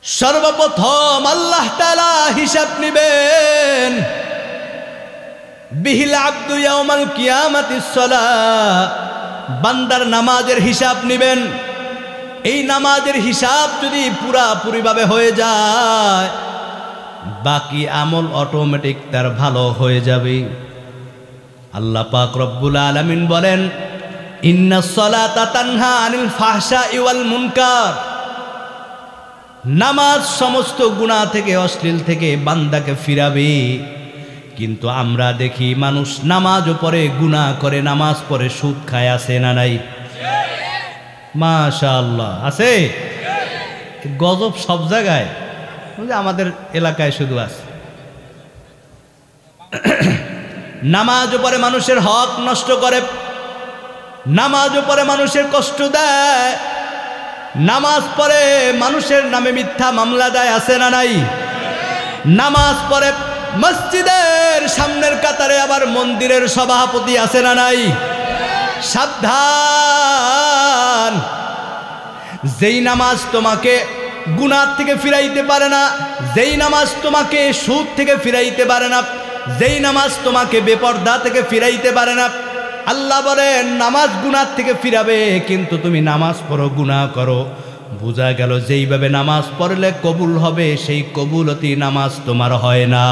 সর্বপ্রথম আল্লাহ তাআলা হিসাব নেবেন। বিহিল আব্দু ইয়াউমাল কিয়ামাতিস সালাহ, বান্দার নামাজের হিসাব নেবেন। এই নামাজের হিসাব যদি পুরাপুরিভাবে হয়ে যায়, বাকি আমল অটোমেটিক তার ভালো হয়ে যাবে। আল্লাহ পাক রব্বুল আলামিন বলেন, ইন্নাস সালাতা তানহা আনিল ফাহশাই ওয়াল মুনকার। নামাজ সমস্ত গুনাহ থেকে, অশ্লীল থেকে বান্দাকে ফিরাবে। কিন্তু আমরা দেখি মানুষ নামাজও পড়ে, গুনাহ করে, নামাজ পড়ে, সুদ খায়। আছে না নাই? মাশাআল্লাহ আছে। গজব সব জায়গায়, আমাদের এলাকায় শুধু আছে। নামাজও পড়ে মানুষের হক নষ্ট করে, নামাজও পড়ে মানুষের কষ্ট দেয়, নামাজ পড়ে মানুষের নামে মিথ্যা মামলা দেয়। আছে না নাই? নামাজ পড়ে মসজিদের সামনের কাতারে আবার মন্দিরের সভাপতি। আছে না নাই? সাবধান, যেই নামাজ তোমাকে গুনাহ থেকে ফিরাইতে পারে না, যেই নামাজ তোমাকে সুদ থেকে ফিরাইতে পারে না, যেই নামাজ তোমাকে বেপরদা থেকে ফিরাইতে পারে না, আল্লাহ বলেন নামাজ গুনাহ থেকে ফিরাবে, কিন্তু তুমি নামাজ পড়ো, গুনাহ করো। বোঝা গেল যেইভাবে নামাজ পড়লে কবুল হবে, সেই কবুলতি নামাজ তোমার হয় না।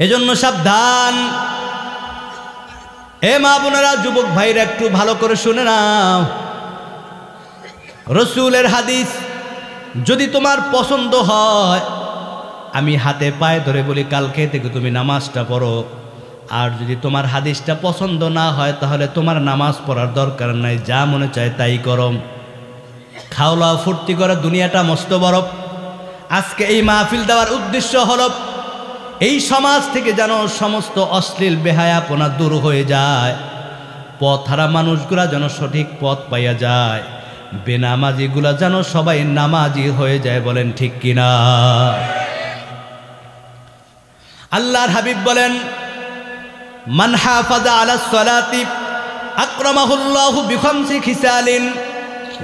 এজন্য সাবধান। এ মা বোনেরা, যুবক ভাইরা, একটু ভালো করে শুনে নাও। রসুলের হাদিস যদি তোমার পছন্দ হয়, আমি হাতে পায়ে ধরে বলি কালকে থেকে তুমি নামাজটা পড়ো। আর যদি তোমার হাদিসটা পছন্দ না হয়, তাহলে তোমার নামাজ পড়ার দরকার নাই, যা মনে চায় তাই করো। খাওয়া ফুর্তি করে, দুনিয়াটা মস্ত বড়। আজকে এই মাহফিল দেওয়ার উদ্দেশ্য হলো এই সমাজ থেকে যেন সমস্ত অশ্লীল বেহায়াপনা দূর হয়ে যায়, পথহারা মানুষগুলা যেন সঠিক পথ পাইয়া যায়, বেনামাজিগুলা যেন সবাই নামাজি হয়ে যায়। বলেন ঠিক কিনা? আল্লাহর হাবিব বলেন, মান হাফাযা আলা সলাতি আকরামাহুল্লাহু বিখামসি খিসালিন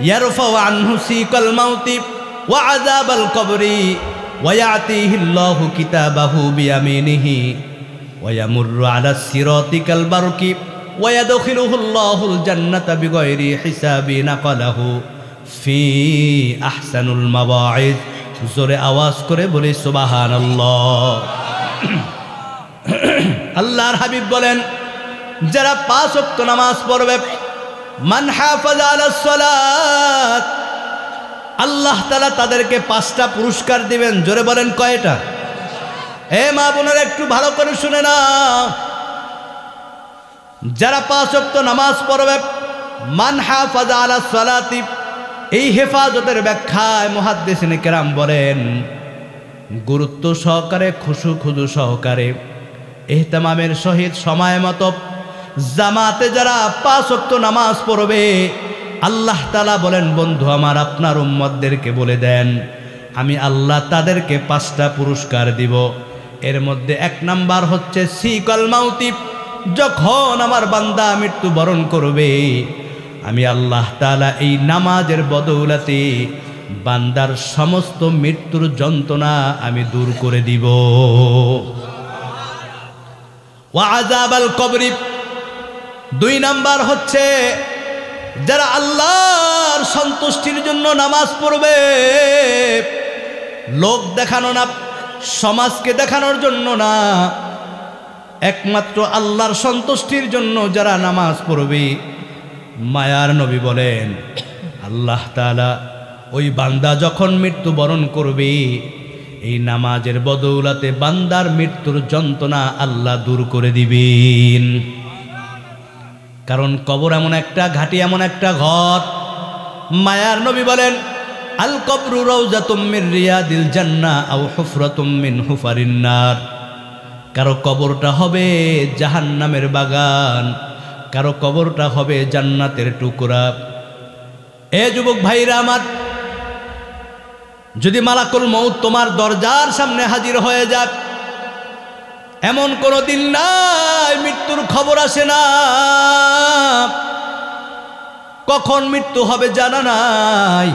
ইয়ারফাউ আনহু সিকাল মাউতি ওয়া আযাবাল কবরি ওয়া ইয়াতিহিল্লাহু কিতাবাহু বিয়ামিনিহি ওয়া ইয়ামুররু আলা সিরাতি কাল বারকি ওয়া ইয়াদখিলুহুল্লাহুল জান্নাতা বিগাইরি হিসাবিন নাকালাহু ফি আহসানুল মাওয়াইদ। জোরে আওয়াজ করে বলি সুবহানাল্লাহ। আল্লাহর হাবিব বলেন, যারা 5 ওয়াক্ত নামাজ পড়বে, মান হাফাযা আলাস সালাত, আল্লাহ তাআলা তাদেরকে 5টা পুরস্কার দিবেন। জোরে বলেন কয়টা? এ মা বোনেরা, একটু ভালো করে শুনে নাও। যারা 5 ওয়াক্ত নামাজ পড়বে, মান হাফাযা আলাস সালাতি, এই হেফাজতের ব্যাখ্যায় মুহাদ্দিসিনে কেরাম বলেন, গুরুত্ব সহকারে, খুশু খুজু সহকারে, ইহতিমামের সহিত সময় মতো জামাতে যারা 5 ওয়াক্ত নামাজ পড়বে, আল্লাহ তাআলা বলেন, বন্ধু আমার, আপনার উম্মতদেরকে বলে দেন, আমি আল্লাহ তাদেরকে 5টা পুরস্কার দিব। এর মধ্যে 1 নাম্বার হচ্ছে সিকাল মাউতি, যখন আমার বান্দা মৃত্যুবরণ করবে, আমি আল্লাহ তাআলা এই নামাজের বদৌলতে বান্দার সমস্ত মৃত্যুর যন্ত্রণা আমি দূর করে দিব। ওয়া আযাবাল কবরি, 2 নাম্বার হচ্ছে যারা আল্লাহর সন্তুষ্টির জন্য নামাজ পড়বে, লোক দেখানো না, সমাজকে দেখানোর জন্য না, একমাত্র আল্লাহর সন্তুষ্টির জন্য যারা নামাজ পড়বে, মায়ার নবী বলেন, আল্লাহ তাআলা ওই বান্দা যখন মৃত্যুবরণ করবে, এই নামাজের বদৌলতে বান্দার মৃত্যুর যন্ত্রণা আল্লাহ দূর করে দিবেন। কারণ কবর এমন একটা ঘাঁটি, এমন একটা ঘর, মায়ার নবী বলেন, আল কবরু রাউযাতুম মির রিয়াদিল জান্নাহ আও হুফরাতুম মিন হুফারিন নার। কারো কবরটা হবে জাহান্নামের বাগান, কারো কবরটা হবে জান্নাতের টুকরা। এ যুবক ভাইরা আমার, যদি মালাকুল মউত তোমার দরজার সামনে হাজির হয়ে যাক, এমন কোনো দিন নাই মৃত্যুর খবর আসে না, কখন মৃত্যু হবে জানা নাই।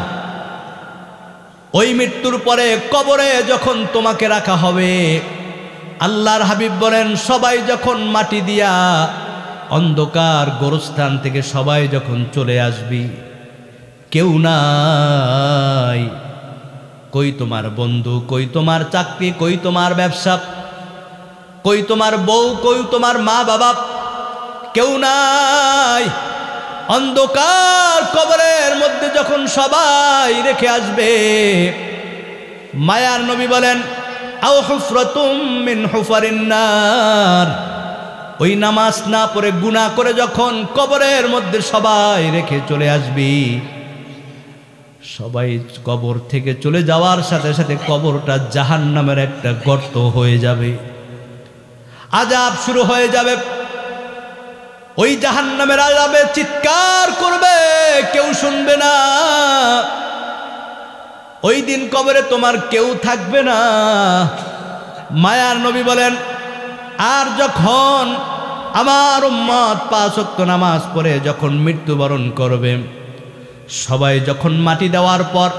ওই মৃত্যুর পরে কবরে যখন তোমাকে রাখা হবে, আল্লাহর হাবিব বলেন সবাই যখন মাটি দিয়া অন্ধকার গোরস্থান থেকে সবাই যখন চলে আসবি, কেউ নাই। কই তোমার বন্ধু, কই তোমার চাকরি, কই তোমার ব্যবসা, কই তোমার বউ, কই তোমার মা বাবা, কেউ নাই। অন্ধকার কবরের মধ্যে যখন সবাই রেখে আসবে, মায়ার নবী বলেন আও হুফরাতুম মিন হুফারিন নার, ওই নামাজ না পড়ে গুনাহ করে যখন কবরের মধ্যে সবাই রেখে চলে আসবি, সবাই কবর থেকে চলে যাওয়ার সাথে সাথে কবরটা জাহান্নামের একটা গর্ত হয়ে যাবে, আযাব শুরু হয়ে যাবে। ওই জাহান্নামের আযাবে চিৎকার করবে, কেউ শুনবে না। ওই দিন কবরে তোমার কেউ থাকবে না। মায়ার নবী বলেন আর যখন আমার উম্মত 5 ওয়াক্ত নামাজ পড়ে যখন মৃত্যুবরণ করবে, সবাই যখন মাটি দেওয়ার পর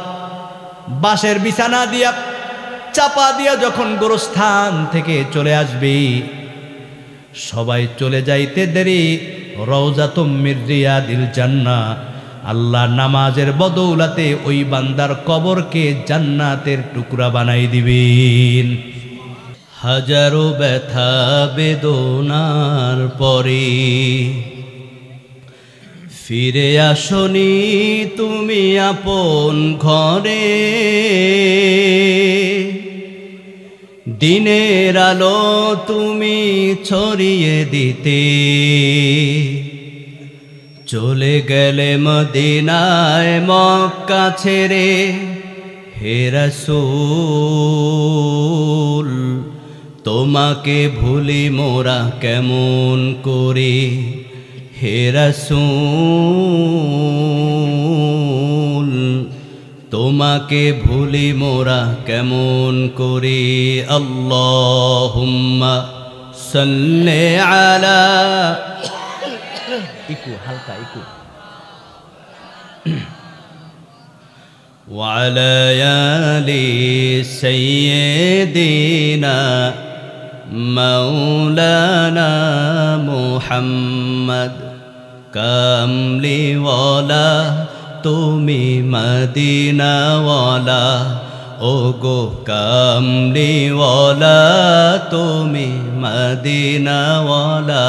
বাঁশের বিছানা দিয়া চাপা দিয়া যখন গোরস্থান থেকে চলে আসবে, সবাই চলে যাইতে দেরি রওজাতুম মির রিয়াদিল জান্নাহ, আল্লাহ নামাজের বদৌলতে ওই বান্দার কবরকে জান্নাতের টুকরা বানাই দিবেন। হাজারো ব্যথা বেদনার পরে ফিরে আসনি তুমি আপন ঘরে, দিনের আলো তুমি ছড়িয়ে দিতে, চলে গেলে মদিনায় মক্কা ছেড়ে, হে রাসূল তোমাকে ভুলি মোরা কেমন করে, হে রাসূল তোমাকে ভুলি মোরা কেমন করে। আল্লাহুম্মা সাল্লি আলা, ইকু হালকা ইকু, ওয়া আলা আলি সাইয়্যিদিনা মাওলানা মুহাম্মদ, কামলিওয়ালা তুমি মদিনাওয়ালা, ও গো কামলিওয়ালা তুমি মদিনাওয়ালা,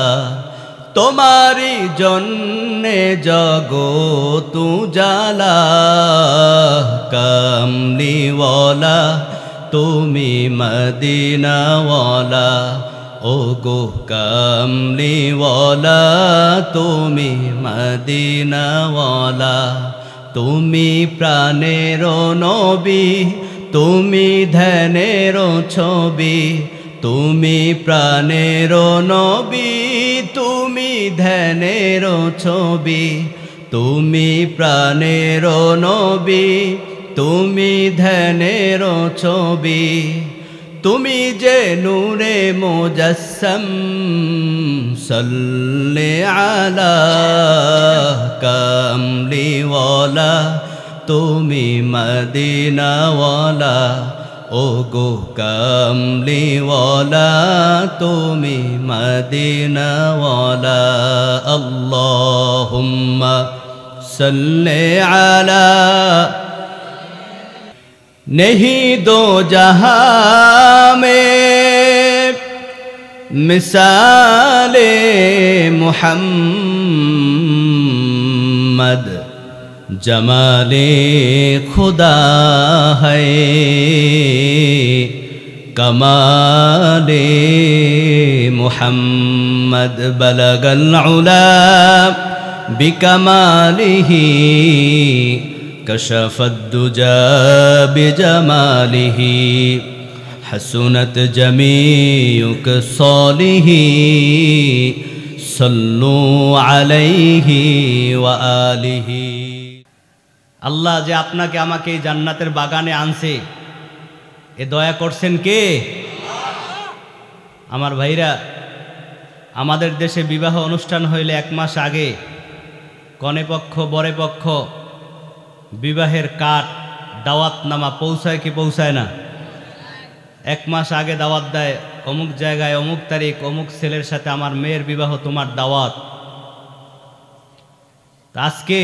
তোমারি জন্যে জগৎ উজালা, কামলিওয়ালা তুমি মদিনাওয়ালা, ও গো কামলিওয়ালা তুমি মদিনাওয়ালা, তুমি প্রাণের নবী তুমি ধ্যানের ছবি, তুমি প্রাণের নবী তুমি ধ্যানের ছবি, তুমি প্রাণের নবী তুমি ধ্যানের ছবি, তুমি যে নূরে মুজাসসাম, সাল্লি আলা কামলিওয়ালা তুমি মদিনাওয়ালা, ও গো কামলিওয়ালা তুমি মদিনাওয়ালা। আল্লাহুম্মা সাল্লি আলা, नहीं दो जहां में मिसाले मुहम्मद, जमाले खुदा है कमाले मुहम्मद, बलगल उला बिकमालिही कशफत दुजा बिजमालिही, हसनत जमीउक सालिही, सल्लु अलैहि व आलिहि। আল্লাহ যে আপনাকে আমাকে এই জান্নাতের বাগানে আনছে, এ দয়া করছেন কে? আমার ভাইরা, আমাদের দেশে বিবাহ অনুষ্ঠান হইলে 1 মাস আগে কনে পক্ষ বরে পক্ষ বিবাহের কার্ড দাওয়াতনামা পৌঁছায় কি পৌঁছায় না? 1 মাস আগে দাওয়াত দেয়, অমুক জায়গায় অমুক তারিখ অমুক ছেলের সাথে আমার মেয়ের বিবাহ, তোমার দাওয়াত। আজকে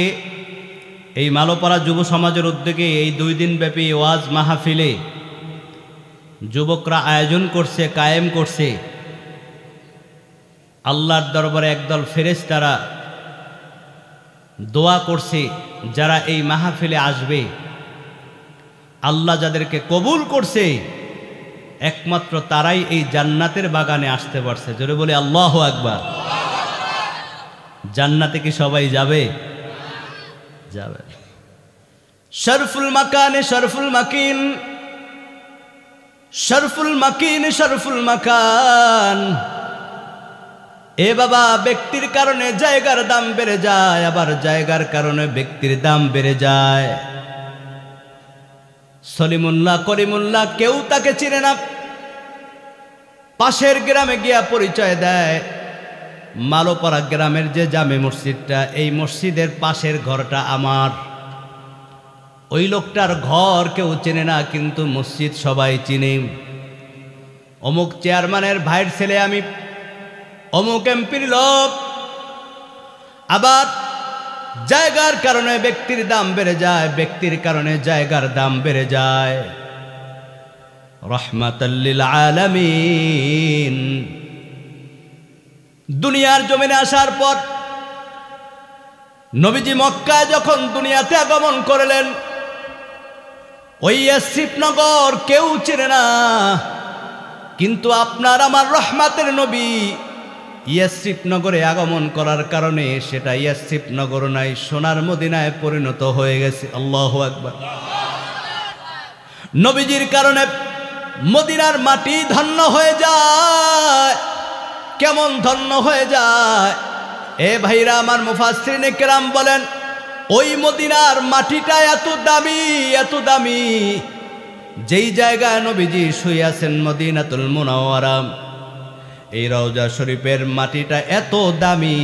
এই মালোপাড়া যুব সমাজের উদ্যোগে এই 2 দিন ব্যাপী ওয়াজ মাহফিলে যুবকরা আয়োজন করছে, কায়েম করছে। আল্লাহর দরবারে একদল ফেরেশতারা দোয়া করছে, যারা এই মাহফিলে আসবে আল্লাহ যাদেরকে কবুল করছে একমাত্র তারাই এই জান্নাতের বাগানে আসতে পারছে। জোরে বলে আল্লাহু আকবার। জান্নাতে কি সবাই যাবে? যাবে। শরফুল মাকানে শরফুল মাকিন, শরফুল মাকিন শরফুল মাকান। এ বাবা, ব্যক্তির কারণে জায়গার দাম বেড়ে যায়, আবার জায়গার কারণে ব্যক্তির দাম বেড়ে যায়। সলিমুল্লাহ করিমুল্লাহ কেউ তাকে চিনে না, পাশের গ্রামে গিয়া পরিচয় দেয়, মালোপাড়া গ্রামের যে জামে মসজিদটা, এই মসজিদের পাশের ঘরটা আমার। ওই লোকটার ঘর কেউ চেনে না, কিন্তু মসজিদ সবাই চিনে। অমুক চেয়ারম্যানের ভাইয়ের ছেলে আমি, অমুক এমপির লোক। আবার জায়গার কারণে ব্যক্তির দাম বেড়ে যায়, ব্যক্তির কারণে জায়গার দাম বেড়ে যায়। রাহমাতাল লিল আলামিন। দুনিয়ার জমিনে আসার পর নবীজি মক্কায় যখন দুনিয়াতে আগমন করলেন, ওই শ্রীনগর কেউ চেনে না, কিন্তু আপনার আমার রহমাতের নবী ইয়াসরিব নগরে আগমন করার কারণে সেটা ইয়াসরিব নগর নাই, সোনার মদিনায় পরিণত হয়ে গেছে। আল্লাহু আকবার। নবীজির কারণে মদিনার মাটি ধন্য হয়ে যায়। কেমন ধন্য হয়ে যায়? এ ভাইরা আমার, মুফাসসিরিনে কেরাম বলেন, ওই মদিনার মাটিটা এত দামি, এত দামি, যেই জায়গায় নবীজি শুয়ে আছেন মদিনাতুল মুনাওয়ারা, এই রওজা শরীফের মাটিটা এত দামি,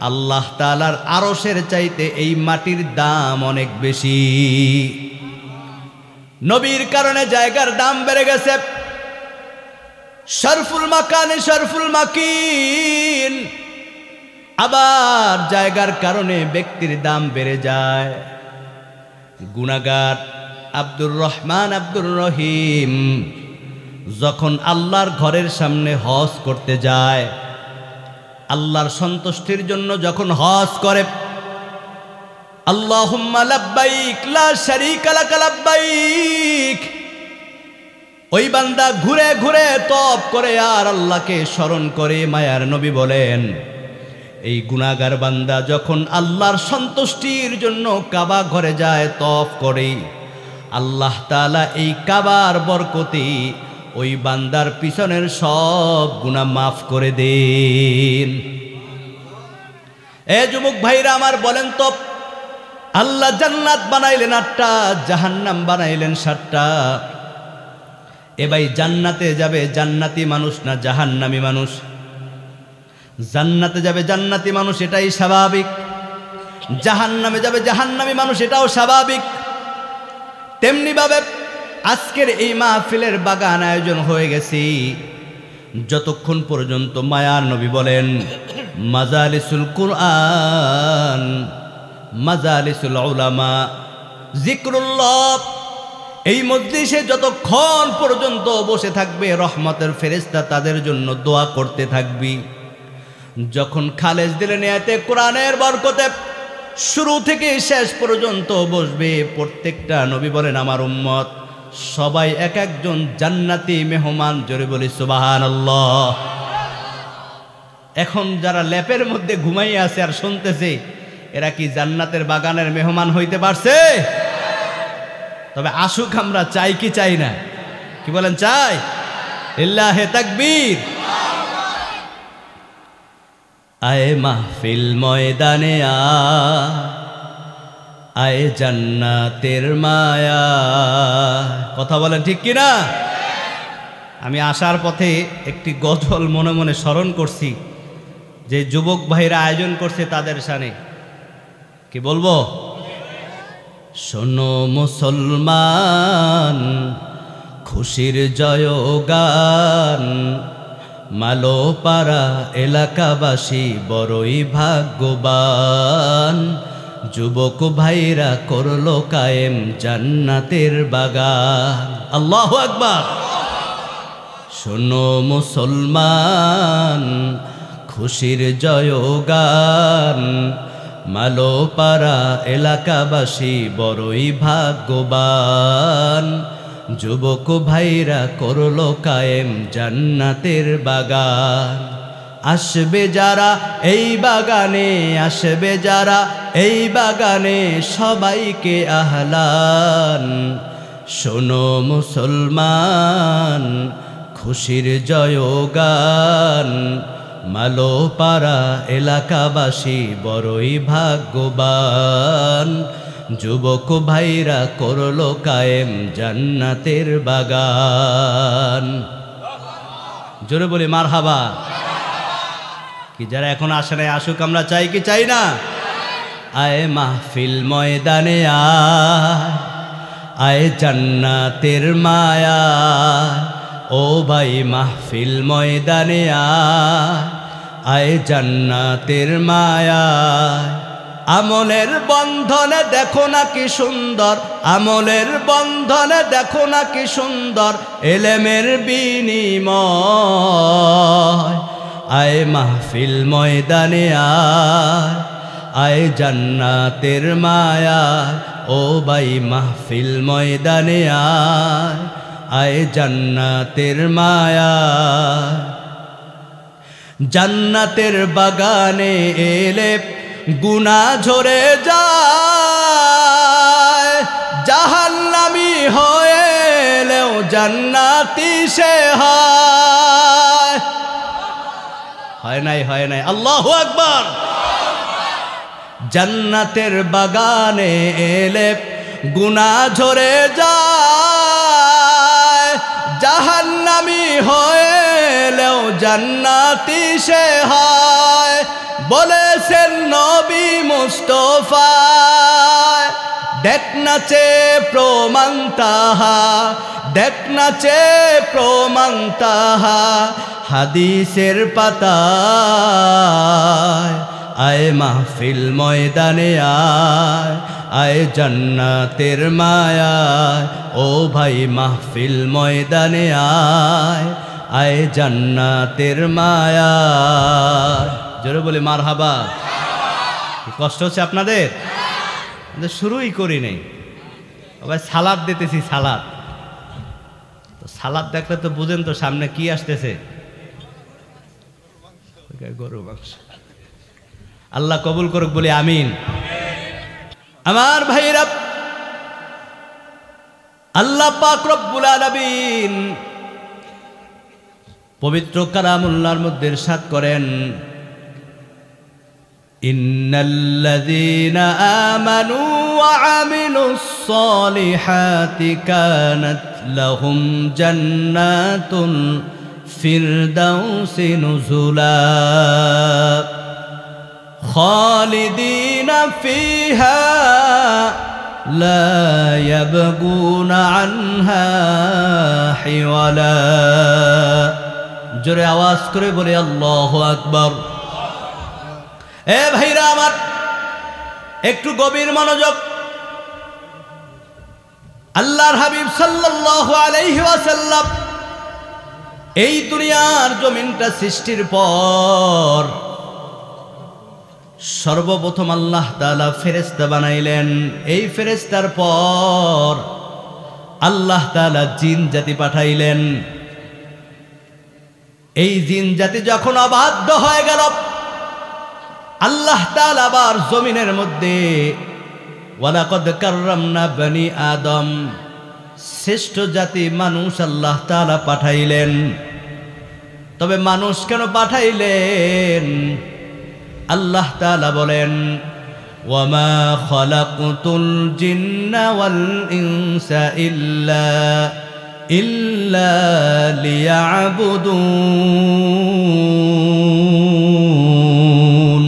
আল্লাহ তাআলার আরশের চাইতে এই মাটির দাম অনেক বেশি। নবীর কারণে জায়গার দাম বেড়ে গেছে। শরফুল মাকানে শরফুল মাকিন। আবার জায়গার কারণে ব্যক্তির দাম বেড়ে যায়। গুনাহগার আব্দুর রহমান আব্দুর রহিম যখন আল্লাহর ঘরের সামনে হজ করতে যায়, আল্লাহর সন্তুষ্টির জন্য যখন হজ করে, আল্লাহুম্মা লাব্বাইক লা শারীকা লাকা লাব্বাইক, ওই বান্দা ঘুরে ঘুরে তওয়াফ করে আর আল্লাহকে স্মরণ করে। মায়ার নবী বলেন, এই গুনাহগার বান্দা যখন আল্লাহর সন্তুষ্টির জন্য কাবা ঘরে যায়, তওয়াফ করে, আল্লাহ তাআলা এই কাবার বরকতে ওই বান্দার পিছনের সব গুনাহ মাফ করে দেন। এ যুবক ভাইরা আমার, বলেন তো, আল্লাহ জান্নাত বানাইলেন 8টা, জাহান্নাম বানাইলেন 7টা। এ ভাই, জান্নাতে যাবে জান্নাতি মানুষ না জাহান্নামী মানুষ? জান্নাতে যাবে জান্নাতি মানুষ, এটাই স্বাভাবিক। জাহান্নামে যাবে জাহান্নামী মানুষ, এটাও স্বাভাবিক। তেমনি ভাবে আজকের এই মাহফিলের বাগান আয়োজন হয়ে গেছে, যতক্ষণ পর্যন্ত মায়ার নবী বলেন মাজালিসুল কুরআন, মাজালিসুল উলামা, জিক্রুল্লাহ, এই মজলিসে যতক্ষণ পর্যন্ত বসে থাকবে, রহমতের ফেরেশতা তাদের জন্য দোয়া করতে থাকবি। যখন খালেজ দিলে নিয়াতে কোরআনের বরকতে শুরু থেকে শেষ পর্যন্ত বসবে, প্রত্যেকটা নবী বলেন আমার উম্মত সবাই এক একজন জান্নাতি মেহমান। জোরে বলি সুবহানাল্লাহ। এখন যারা ল্যাপের মধ্যে ঘুমাইয়ে আছে আর শুনতেছে, এরা কি জান্নাতের বাগানের মেহমান হইতে পারছে? তবে আসুক, আমরা চাই কি চাই না? কি বলেন, চাই? লিল্লাহে তাকবীর। আয়ে মাহফিল ময়দানে আয়ে জান্নাতের মায়া। কথা বলেন ঠিক কিনা? আমি আসার পথে একটি গজল মনে মনে স্মরণ করছি, যে যুবক ভাইরা আয়োজন করছে তাদের সামনে। কি বলবো? শোনো মুসলমান খুশির জয়গান, মালোপাড়া এলাকাবাসী বড়ই ভাগ্যবান। যুবক ভাইরা করলো কায়েম জান্নাতের বাগান। আল্লাহু আকবার। শোনো মুসলমান খুশির জয়গান, মালোপাড়া এলাকাবাসী বড়ই ভাগ্যবান। যুবক ভাইরা করলো কায়েম জান্নাতের বাগান। আসবে যারা এই বাগানে, আসবে যারা এই বাগানে, সবাইকে আহলান। শোনো মুসলমান খুশির জয়গান, মালোপাড়া এলাকাবাসী বড়ই ভাগ্যবান। যুবক ভাইরা করলো কায়েম জান্নাতের বাগান। জোরে বলি মারহাবা। কি যারা এখন আসে নাই আসুক, আমরা চাই কি চাই না? আয় মাহফিল ময়দানে আয় জান্নাতের মায়া, ও ভাই মাহফিল ময়দানে আয় জান্নাতের মায়া। আমলের বন্ধনে দেখো না কি সুন্দর, আমলের বন্ধনে দেখো না কি সুন্দর, এলেমের বিনিময়। আয় মাহফিল ময়দানে আয় জান্নাতের মায়া, ও ভাই মাহফিল ময়দানে আয় জান্নাতের মায়া। জান্নাতের বাগানে এলে গুনাহ ঝরে যায়, জাহান্নামী হয়ে এলেও জান্নাতি সে হয় নাই, হয় নাই। আল্লাহু আকবার। জান্নাতের বাগানে এলে গুনাহ ঝরে যায়, জাহান্নামী হয়ে এলেও জান্নাতি সে হয়। বলেছেন নবী মুস্তাফা, দেখ নাচে প্রমাণ তাহা, দেখ নাচে প্রমাণ তাহা, হাদিসের পাতায়। আয় মাহফিল ময়দানে আয় জান্নাতের মায়া, ও ভাই মাহফিল ময়দানে আয় জান্নাতের মায়া। জোরে বলে মারহাবা। কষ্ট হচ্ছে আপনাদের? শুরুই করি নেই, আবার সালাদ দিতেছি। সালাদ তো সালাদ দেখলে তো বুঝেন তো সামনে কি আসতেছে। গরু মাংস। আল্লাহ কবুল করুক বলি আমিন। আমার ভাইরা, আল্লাহ পাক রব্বুল আলামিন পবিত্র কালামুল্লাহর মধ্যে ইরশাদ করেন, ইন্নাল্লাযীনা আমানু ওয়া আমিলুস সালিহাতি কানাত লাহুম জান্নাতুল ফিরদাউসি নুজুলা খালিদিনা ফিহা লা ইয়াবগুনা আনহা হিওয়ালা। জোরে আওয়াজ করে বলে আল্লাহু আকবার। এ ভাইরা আমার, একটু গভীর মনোযোগ। আল্লাহর হাবিব সাল্লাল্লাহু আলাইহি ওয়াসাল্লাম এই দুনিয়ার জমিনটা সৃষ্টির পর সর্বপ্রথম আল্লাহ তাআলা ফেরেশতা বানাইলেন। এই ফেরেশতার পর আল্লাহ তাআলা জিন জাতি পাঠাইলেন। এই জিন জাতি যখন অবাধ্য হয়ে গেল, আল্লাহ তাআলা আবার জমিনের মধ্যে ওয়ালাকাদ কাররামনা বনি আদম, শ্রেষ্ঠ জাতি মানুষ আল্লাহ তাআলা পাঠাইলেন। তবে মানুষ কেন পাঠাইলেন? আল্লাহ তাআলা বলেন, ওয়ামা খালাকতুল জিন্না ওয়াল ইনসা ইল্লা লিয়াবুদুন।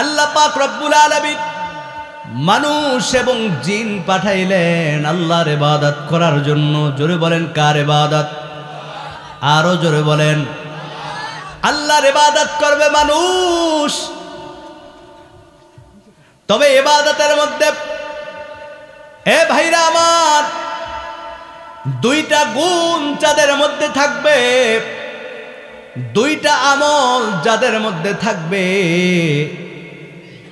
আল্লাহ পাক রব্বুল আলামিন মানুষ এবং জিন পাঠাইলেন আল্লাহর ইবাদত করার জন্য। জোরে বলেন কার ইবাদত? আরো জোরে বলেন। আল্লাহর ইবাদত করবে মানুষ। তবে ইবাদতের মধ্যে এ ভাইরা আমার দুইটা গুণ যাদের মধ্যে থাকবে, দুইটা আমল যাদের মধ্যে থাকবে,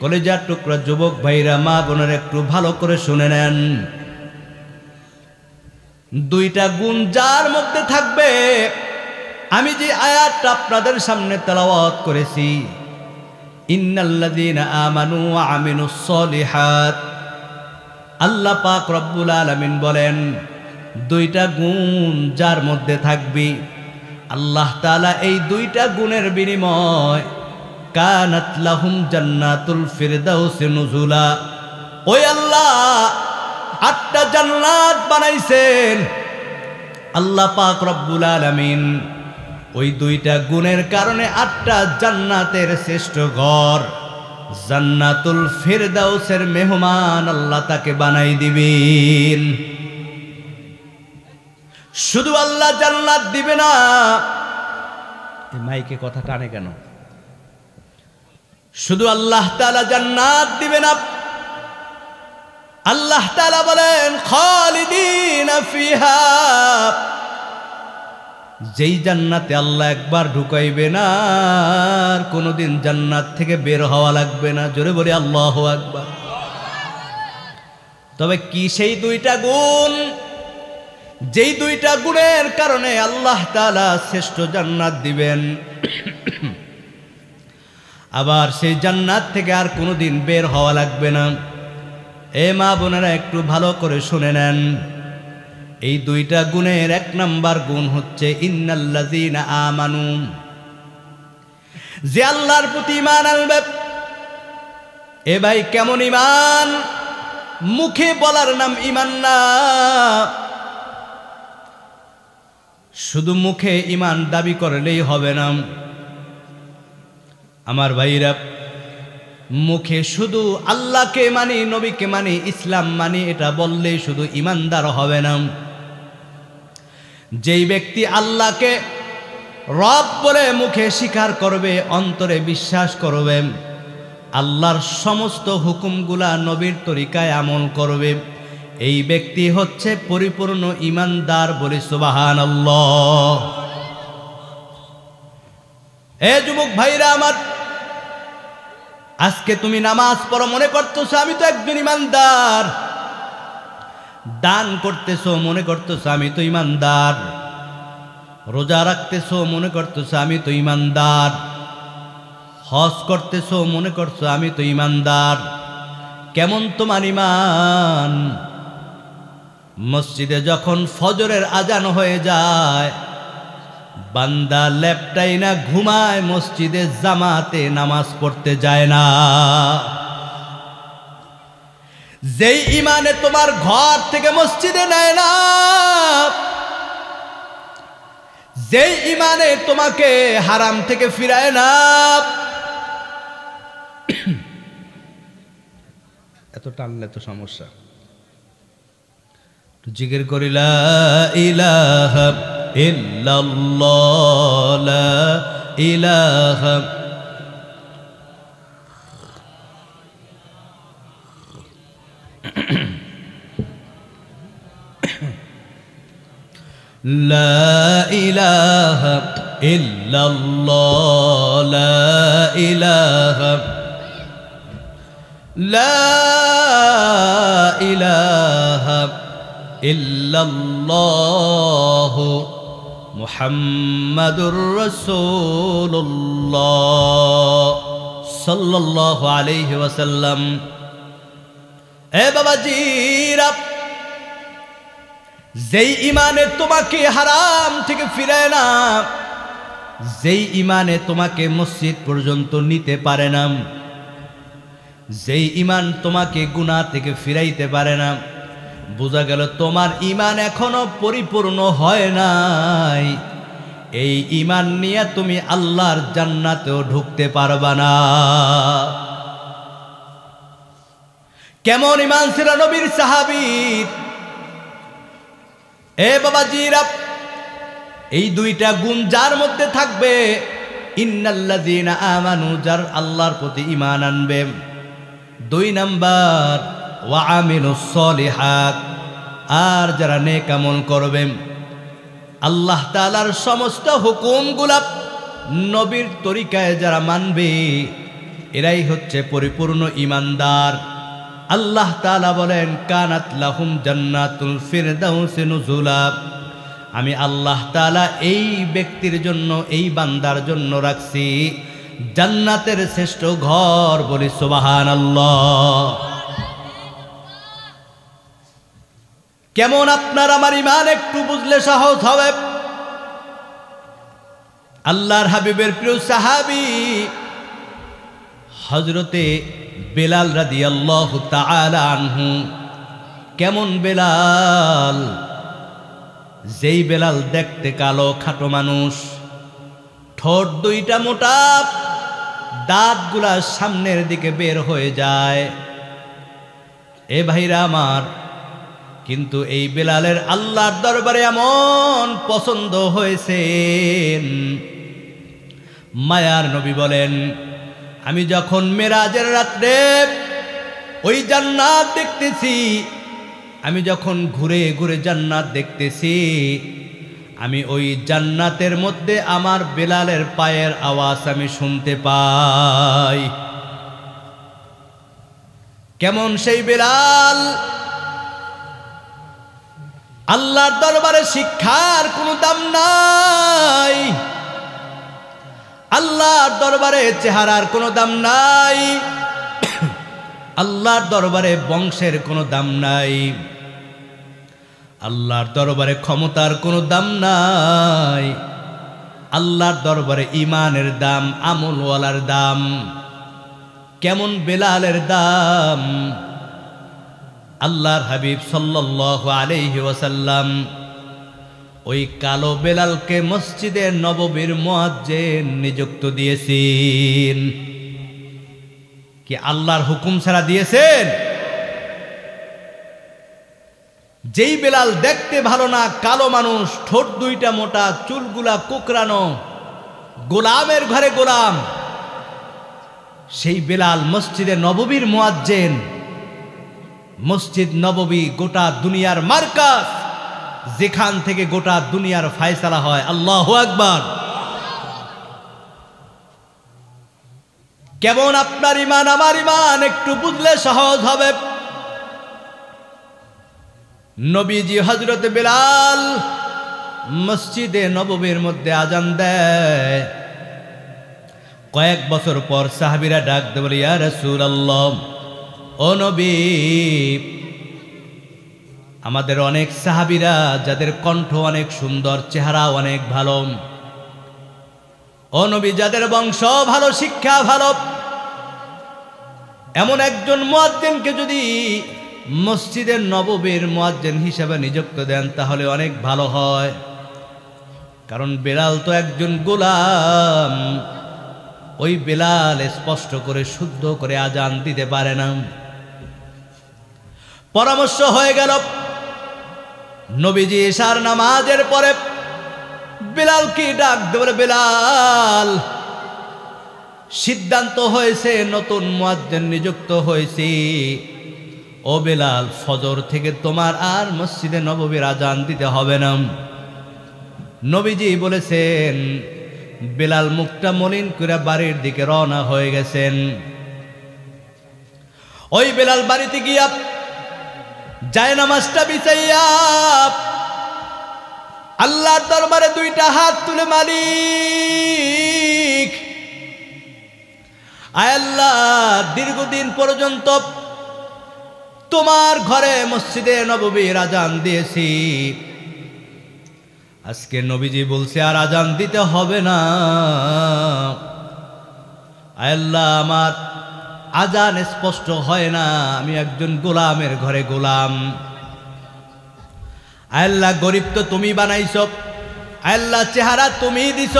কলেজার টুকরা যুবক ভাইরা মা বোনের একটু ভালো করে শুনে নেন। দুইটা গুণ যার মধ্যে থাকবে, আমি যে আয়াতটা আপনাদের সামনে তেলাওয়াত করেছি, ইন্নাল্লাযীনা আমানু ওয়া আমিলুস সলিহাত, আল্লাহ পাক রব্বুল আলামিন বলেন দুইটা গুণ যার মধ্যে থাকবে, আল্লাহ তাআলা এই দুইটা গুণের বিনিময় কানাত লাহুম জান্নাতুল ফিরদাউস নুজুলা, ওই আল্লাহ 8টা জান্নাত বানাইছেন আল্লাহ পাক রব্বুল আলামিন। ওই দুইটা গুণের কারণে 8টা জান্নাতের শ্রেষ্ঠ ঘর জান্নাতুল ফিরদাউসের মেহমান আল্লাহ তাকে বানাই দিবেন। শুধু আল্লাহ জান্নাত দিবে না, মাইকে কথা টানে কেন? শুধু আল্লাহ তাআলা জান্নাত দিবে না, আল্লাহ তাআলা বলেন খালিদিনা ফিহা, যেই জান্নাতে আল্লাহ একবার ঢুকাইবে না আর কোনোদিন জান্নাত থেকে বের হওয়া লাগবে না। জোরে বলি আল্লাহু আকবার। তবে কি সেই দুইটা গুণ? যেই দুইটা গুণের কারণে আল্লাহ তাআলা শ্রেষ্ঠ জান্নাত দিবেন, আবার সেই জান্নাত থেকে আর কোনোদিন বের হওয়া লাগবে না। এ মা বোনেরা একটু ভালো করে শুনে নেন। এই দুইটা গুণের 1 নাম্বার গুণ হচ্ছে ইন্নাল্লাযীনা আমানু, যে আল্লাহর প্রতি ঈমান আনবে। এ ভাই কেমন ঈমান? মুখে বলার নাম ঈমান না, শুধু মুখে ঈমান দাবি করলেই হবে না। আমার ভাইরা, মুখে শুধু আল্লাহকে মানি, নবীকে মানি, ইসলাম মানি এটা বললেই শুধু ঈমানদার হবে না। যেই ব্যক্তি আল্লাহকে রব বলে মুখে স্বীকার করবে, অন্তরে বিশ্বাস করবে, আল্লাহর সমস্ত হুকুমগুলা নবীর তরিকায় আমল করবে, এই ব্যক্তি হচ্ছে পরিপূর্ণ ঈমানদার। বলি সুবহানাল্লাহ। এ যুবক ভাইরা আমার, আজকে তুমি নামাজ পড়ো, মনে করতেছো আমি তো একজন ঈমানদার। দান করতেছো, মনে করতেছো আমি তো ঈমানদার। রোজা রাখতেছো, মনে করতেছো আমি তো ঈমানদার। হজ করতেছো, মনে করছো আমি তো ঈমানদার। কেমন তোমার ঈমান? মসজিদে যখন ফজরের আজান হয়ে যায়, বান্দা লেপটাই না ঘুমায়, মসজিদে জামাতে নামাজ পড়তে যায় না। যেই ঈমানে তোমার ঘর থেকে মসজিদে নেয় না, যেই ঈমানে তোমাকে হারাম থেকে ফিরায় না। এত টানলে তো সমস্যা। জিকির করি লা ইলাহা ইল্লাল্লাহ, লা ইলাহা লা ইলাহা ইল্লাল্লাহ, লা ইলাহা লা ইলাহা ইল্লাল্লাহ মুহাম্মাদুর রাসূলুল্লাহ সাল্লাল্লাহু আলাইহি ওয়াসাল্লাম। এ বাবাজিরা, যেই ঈমানে তোমাকে হারাম থেকে ফিরায় না, যেই ঈমানে তোমাকে মসজিদ পর্যন্ত নিতে পারে না, যেই ঈমান তোমাকে গুনাহ থেকে ফিরাইতে পারে না, বোঝা গেল তোমার ঈমান এখনো পরিপূর্ণ হয় নাই। এই ঈমান নিয়ে তুমি আল্লাহর জান্নাতেও ঢুকতে পারবা না। কেমন ঈমান ছিল নবীর সাহাবীর। এ বাবাজিরা, এই দুইটা গুণ যার মধ্যে থাকবে, ইন্নাল্লাযীনা আমানু, যার আল্লাহর প্রতি ঈমান আনবে। 2 নাম্বার, ওয়া আমিলুস সলিহাত, আর যারা নেক আমল করবে, আল্লাহ তাআলার সমস্ত হুকুমগুলা নবীর তরিকায় যারা মানবে, এরাই হচ্ছে পরিপূর্ণ ঈমানদার। আল্লাহ তাআলা বলেন, কানাত লাহুম জান্নাতুল ফিরদাউসি নুজুলা, আমি আল্লাহ তাআলা এই ব্যক্তির জন্য, এই বান্দার জন্য রাখছি জান্নাতের শ্রেষ্ঠ ঘর। বলি সুবহানাল্লাহ। কেমন আপনার আমার ঈমান একটু বুঝলে সহজ হবে। আল্লাহর হাবিবের প্রিয় সাহাবী হযরতে বেলাল রাদিয়াল্লাহু তাআলা আনহু। কেমন বেলাল, যেই বেলাল দেখতে কালো খাটো মানুষ, ঠোঁট দুইটা মোটা, দাঁতগুলা সামনের দিকে বের হয়ে যায়। এ ভাইরা আমার, কিন্তু এই বেলালের আল্লাহর দরবারে এমন পছন্দ হয়েছে, মায়ার নবী বলেন, আমি যখন মেরাজের রাত্রে ওই জান্নাত দেখতেছি, আমি যখন ঘুরে ঘুরে জান্নাত দেখতেছি, আমি ওই জান্নাতের মধ্যে আমার বেলালের পায়ের আওয়াজ আমি শুনতে পাই। কেমন সেই বেলাল! আল্লাহর দরবারে শিক্ষার কোনো দাম নাই, আল্লাহর দরবারে চেহারার কোনো দাম নাই, আল্লাহর দরবারে বংশের কোনো দাম নাই, আল্লাহর দরবারে ক্ষমতার কোনো দাম নাই, আল্লাহর দরবারে ঈমানের দাম, আমলওয়ালার দাম। কেমন বেলালের দাম! আল্লাহর হাবিব সাল্লাল্লাহু আলাইহি ওয়াসাল্লাম ওই কালো বেলালকে মসজিদে নববীর মুয়াজ্জিন নিযুক্ত দিয়েছেন। কি আল্লাহর হুকুম ছাড়া দিয়েছেন? যেই বেলাল দেখতে ভালো না, কালো মানুষ, ঠোঁট দুইটা মোটা, চুলগুলা কোকড়ানো, গোলামের ঘরে গোলাম, সেই বেলাল মসজিদে নববীর মুয়াজ্জিন। মসজিদ নববী গোটা দুনিয়ার মার্কাজ, যেখান থেকে গোটা দুনিয়ার ফায়সালা হয়। আল্লাহু আকবার। কেমন আপনার ঈমান আমার ঈমান একটু বুঝলে সহজ হবে। নবীজি হযরত বেলাল মসজিদে নববীর মধ্যে আজান দেয়। কয়েক বছর পর সাহাবীরা ডাক দিয়ে বলে, ইয়া রাসূলুল্লাহ, ও নবী, আমাদের অনেক সাহাবীরা যাদের কণ্ঠ অনেক সুন্দর, চেহারা অনেক ভালো, ও নবী, যাদের বংশ ভালো, শিক্ষা ভালো, এমন একজন মুয়াজ্জিনকে যদি মসজিদের নববীর মুয়াজ্জিন হিসেবে নিযুক্ত দেন তাহলে অনেক ভালো হয়। কারণ বেলাল তো একজন গোলাম, ওই বেলাল স্পষ্ট করে শুদ্ধ করে আজান দিতে পারে না। পরামর্শ হয়ে গেল। নবীজি ইশার নামাজের পরে বেলালকে ডাক দিয়ে, বেলাল, সিদ্ধান্ত হয়েছে, নতুন মুয়াজ্জিন নিযুক্ত হয়েছে। ও বেলাল, ফজর থেকে তোমার আর মসজিদে নববীর আজান দিতে হবে না। নবীজি বলেছেন। বেলাল মুখটা মলিন করে বাড়ির দিকে রওনা হয়ে গেছেন। ওই বেলাল বাড়িতে গিয়া জায়নামাজটা বিছাইয়া আল্লাহর দরবারে দুইটা হাত তুলে, মালিক, আয় আল্লাহ, দীর্ঘদিন পর্যন্ত তোমার ঘরে মসজিদে নববীর আজান দিয়েছি, আজকে নবীজি বলছে আর আজান দিতে হবে না। আয় আল্লাহ, আমার আজান স্পষ্ট হয় না, আমি একজন গোলামের ঘরে গোলাম। আয় আল্লাহ, গরিব তো তুমি বানাইছ, আয় আল্লাহ, চেহারা তুমি দিছ,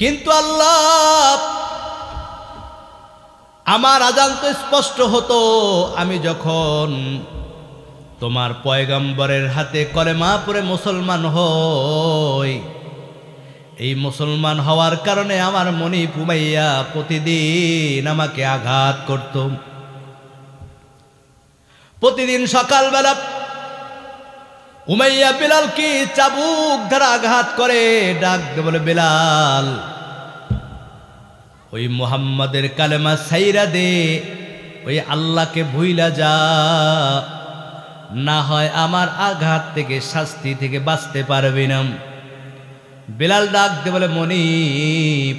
কিন্তু আল্লাহ আমার আজান তো স্পষ্ট হতো আমি যখন তোমার পয়গম্বরের হাতে কলেমা পড়ে মুসলমান হই। এই মুসলমান হওয়ার কারণে আমার মনিব উমাইয়া প্রতিদিন আমাকে আঘাত করত। প্রতিদিন সকালবেলা উমাইয়া বিলালকে চাবুক দ্বারা আঘাত করে, ডাক দে বলে, বিলাল ওই মুহাম্মাদের কালেমা ছাইরা দে, ওই আল্লাহকে ভুইলা যা, না হয় আমার আঘাত থেকে শাস্তি থেকে বাঁচতে পারবি না। বিলাল ডাক দে বলে, মনিব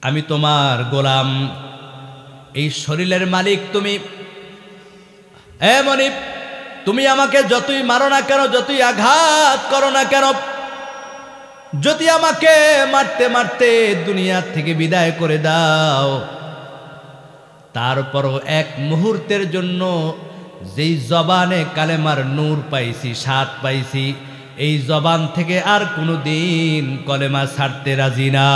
আমি তোমার গোলাম, এই শরীরের মালিক তুমি। মনিব তুমি আমাকে যতই মারো না কেন, যতই আঘাত করো না কেন, যদি আমাকে মারতে মারতে দুনিয়া থেকে বিদায় করে দাও, তারপরও এক মুহূর্তের জন্য যেই জবানে কালেমার নূর পাইছি, স্বাদ পাইছি, এই জবান থেকে আর কোনো দিন কলেমা ছাড়তে রাজি না।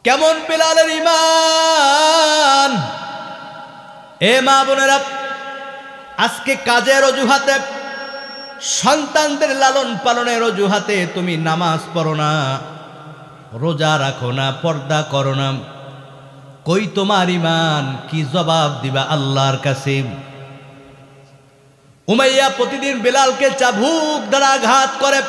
কেমন বিলালের ঈমান! এ মা বোনেরা, আজকে কাজের অজুহাতে, সন্তানদের লালন পালনের অজুহাতে তুমি নামাজ পড়ো না, রোজা রাখো না, পর্দা করো না, কই তোমার ঈমান? কি জবাব দিবা আল্লাহর কাছে? উমাইয়া প্রতিদিন বিলালকে চাবুক দ্বারা আঘাত করে।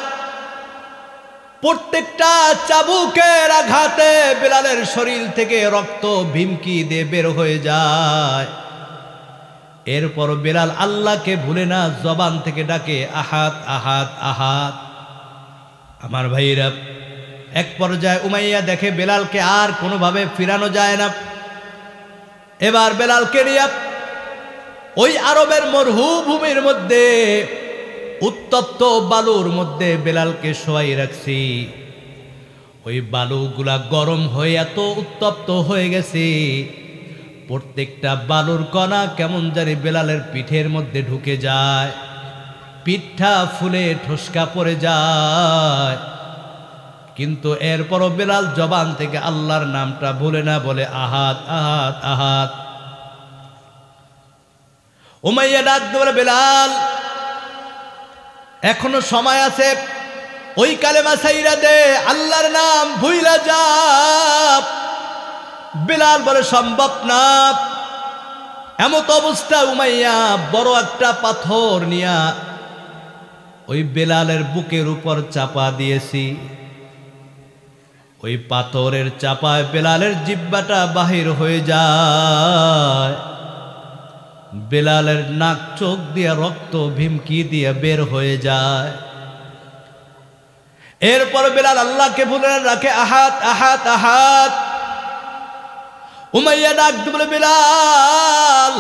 প্রত্যেকটা চাবুকের আঘাতে বিলালের শরীর থেকে রক্ত ভিমকি দিয়ে বের হয়ে যায়। এরপর বিলাল আল্লাহকে ভুলে না, জবান থেকে ডাকে আহাদ আহাদ আহাদ। আমার ভাইরা, এক পর্যায়ে উমাইয়া দেখে বিলালকে আর কোনোভাবে ফিরানো যায় না। এবার বিলালকে নিয়ে ওই আরবের মরুভূমির মধ্যে উত্তপ্ত বালুর মধ্যে বিলালকে শোয়াই রাখছি। ওই বালুগুলা গরম হয়ে এত উত্তপ্ত হয়ে গেছে, প্রত্যেকটা বালুর কণা কেমন জানি বিলালের পিঠের মধ্যে ঢুকে যায়, পিঠটা ফুলে ঠুসকা পড়ে যায়। কিন্তু এরপরও বিলাল জবান থেকে আল্লাহর নামটা ভুলে না, বলে আহাদ আহাদ আহাদ। উমাইয়া ডাক দিয়ে বলে, বিলাল এখনো সময় আছে, ওই কালেমা ছাইরা দে, আল্লাহর নাম ভুইলা যা। বিলাল বলে, সম্ভব না। এমত অবস্থা উমাইয়া বড় একটা পাথর নিয়া ওই বিলালের বুকের উপর চাপা দিয়েছি। ওই পাথরের চাপায় বিলালের জিহ্বাটা বাহির হয়ে যায়, বিলালের নাক চোখ দিয়ে রক্ত ভিমকি দিয়ে বের হয়ে যায়। এরপর বিলাল আল্লাহকে ভুলে রাখে আহাদ আহাদ আহাদ। উমাইয়া ডাক দিয়ে বলে, বিলাল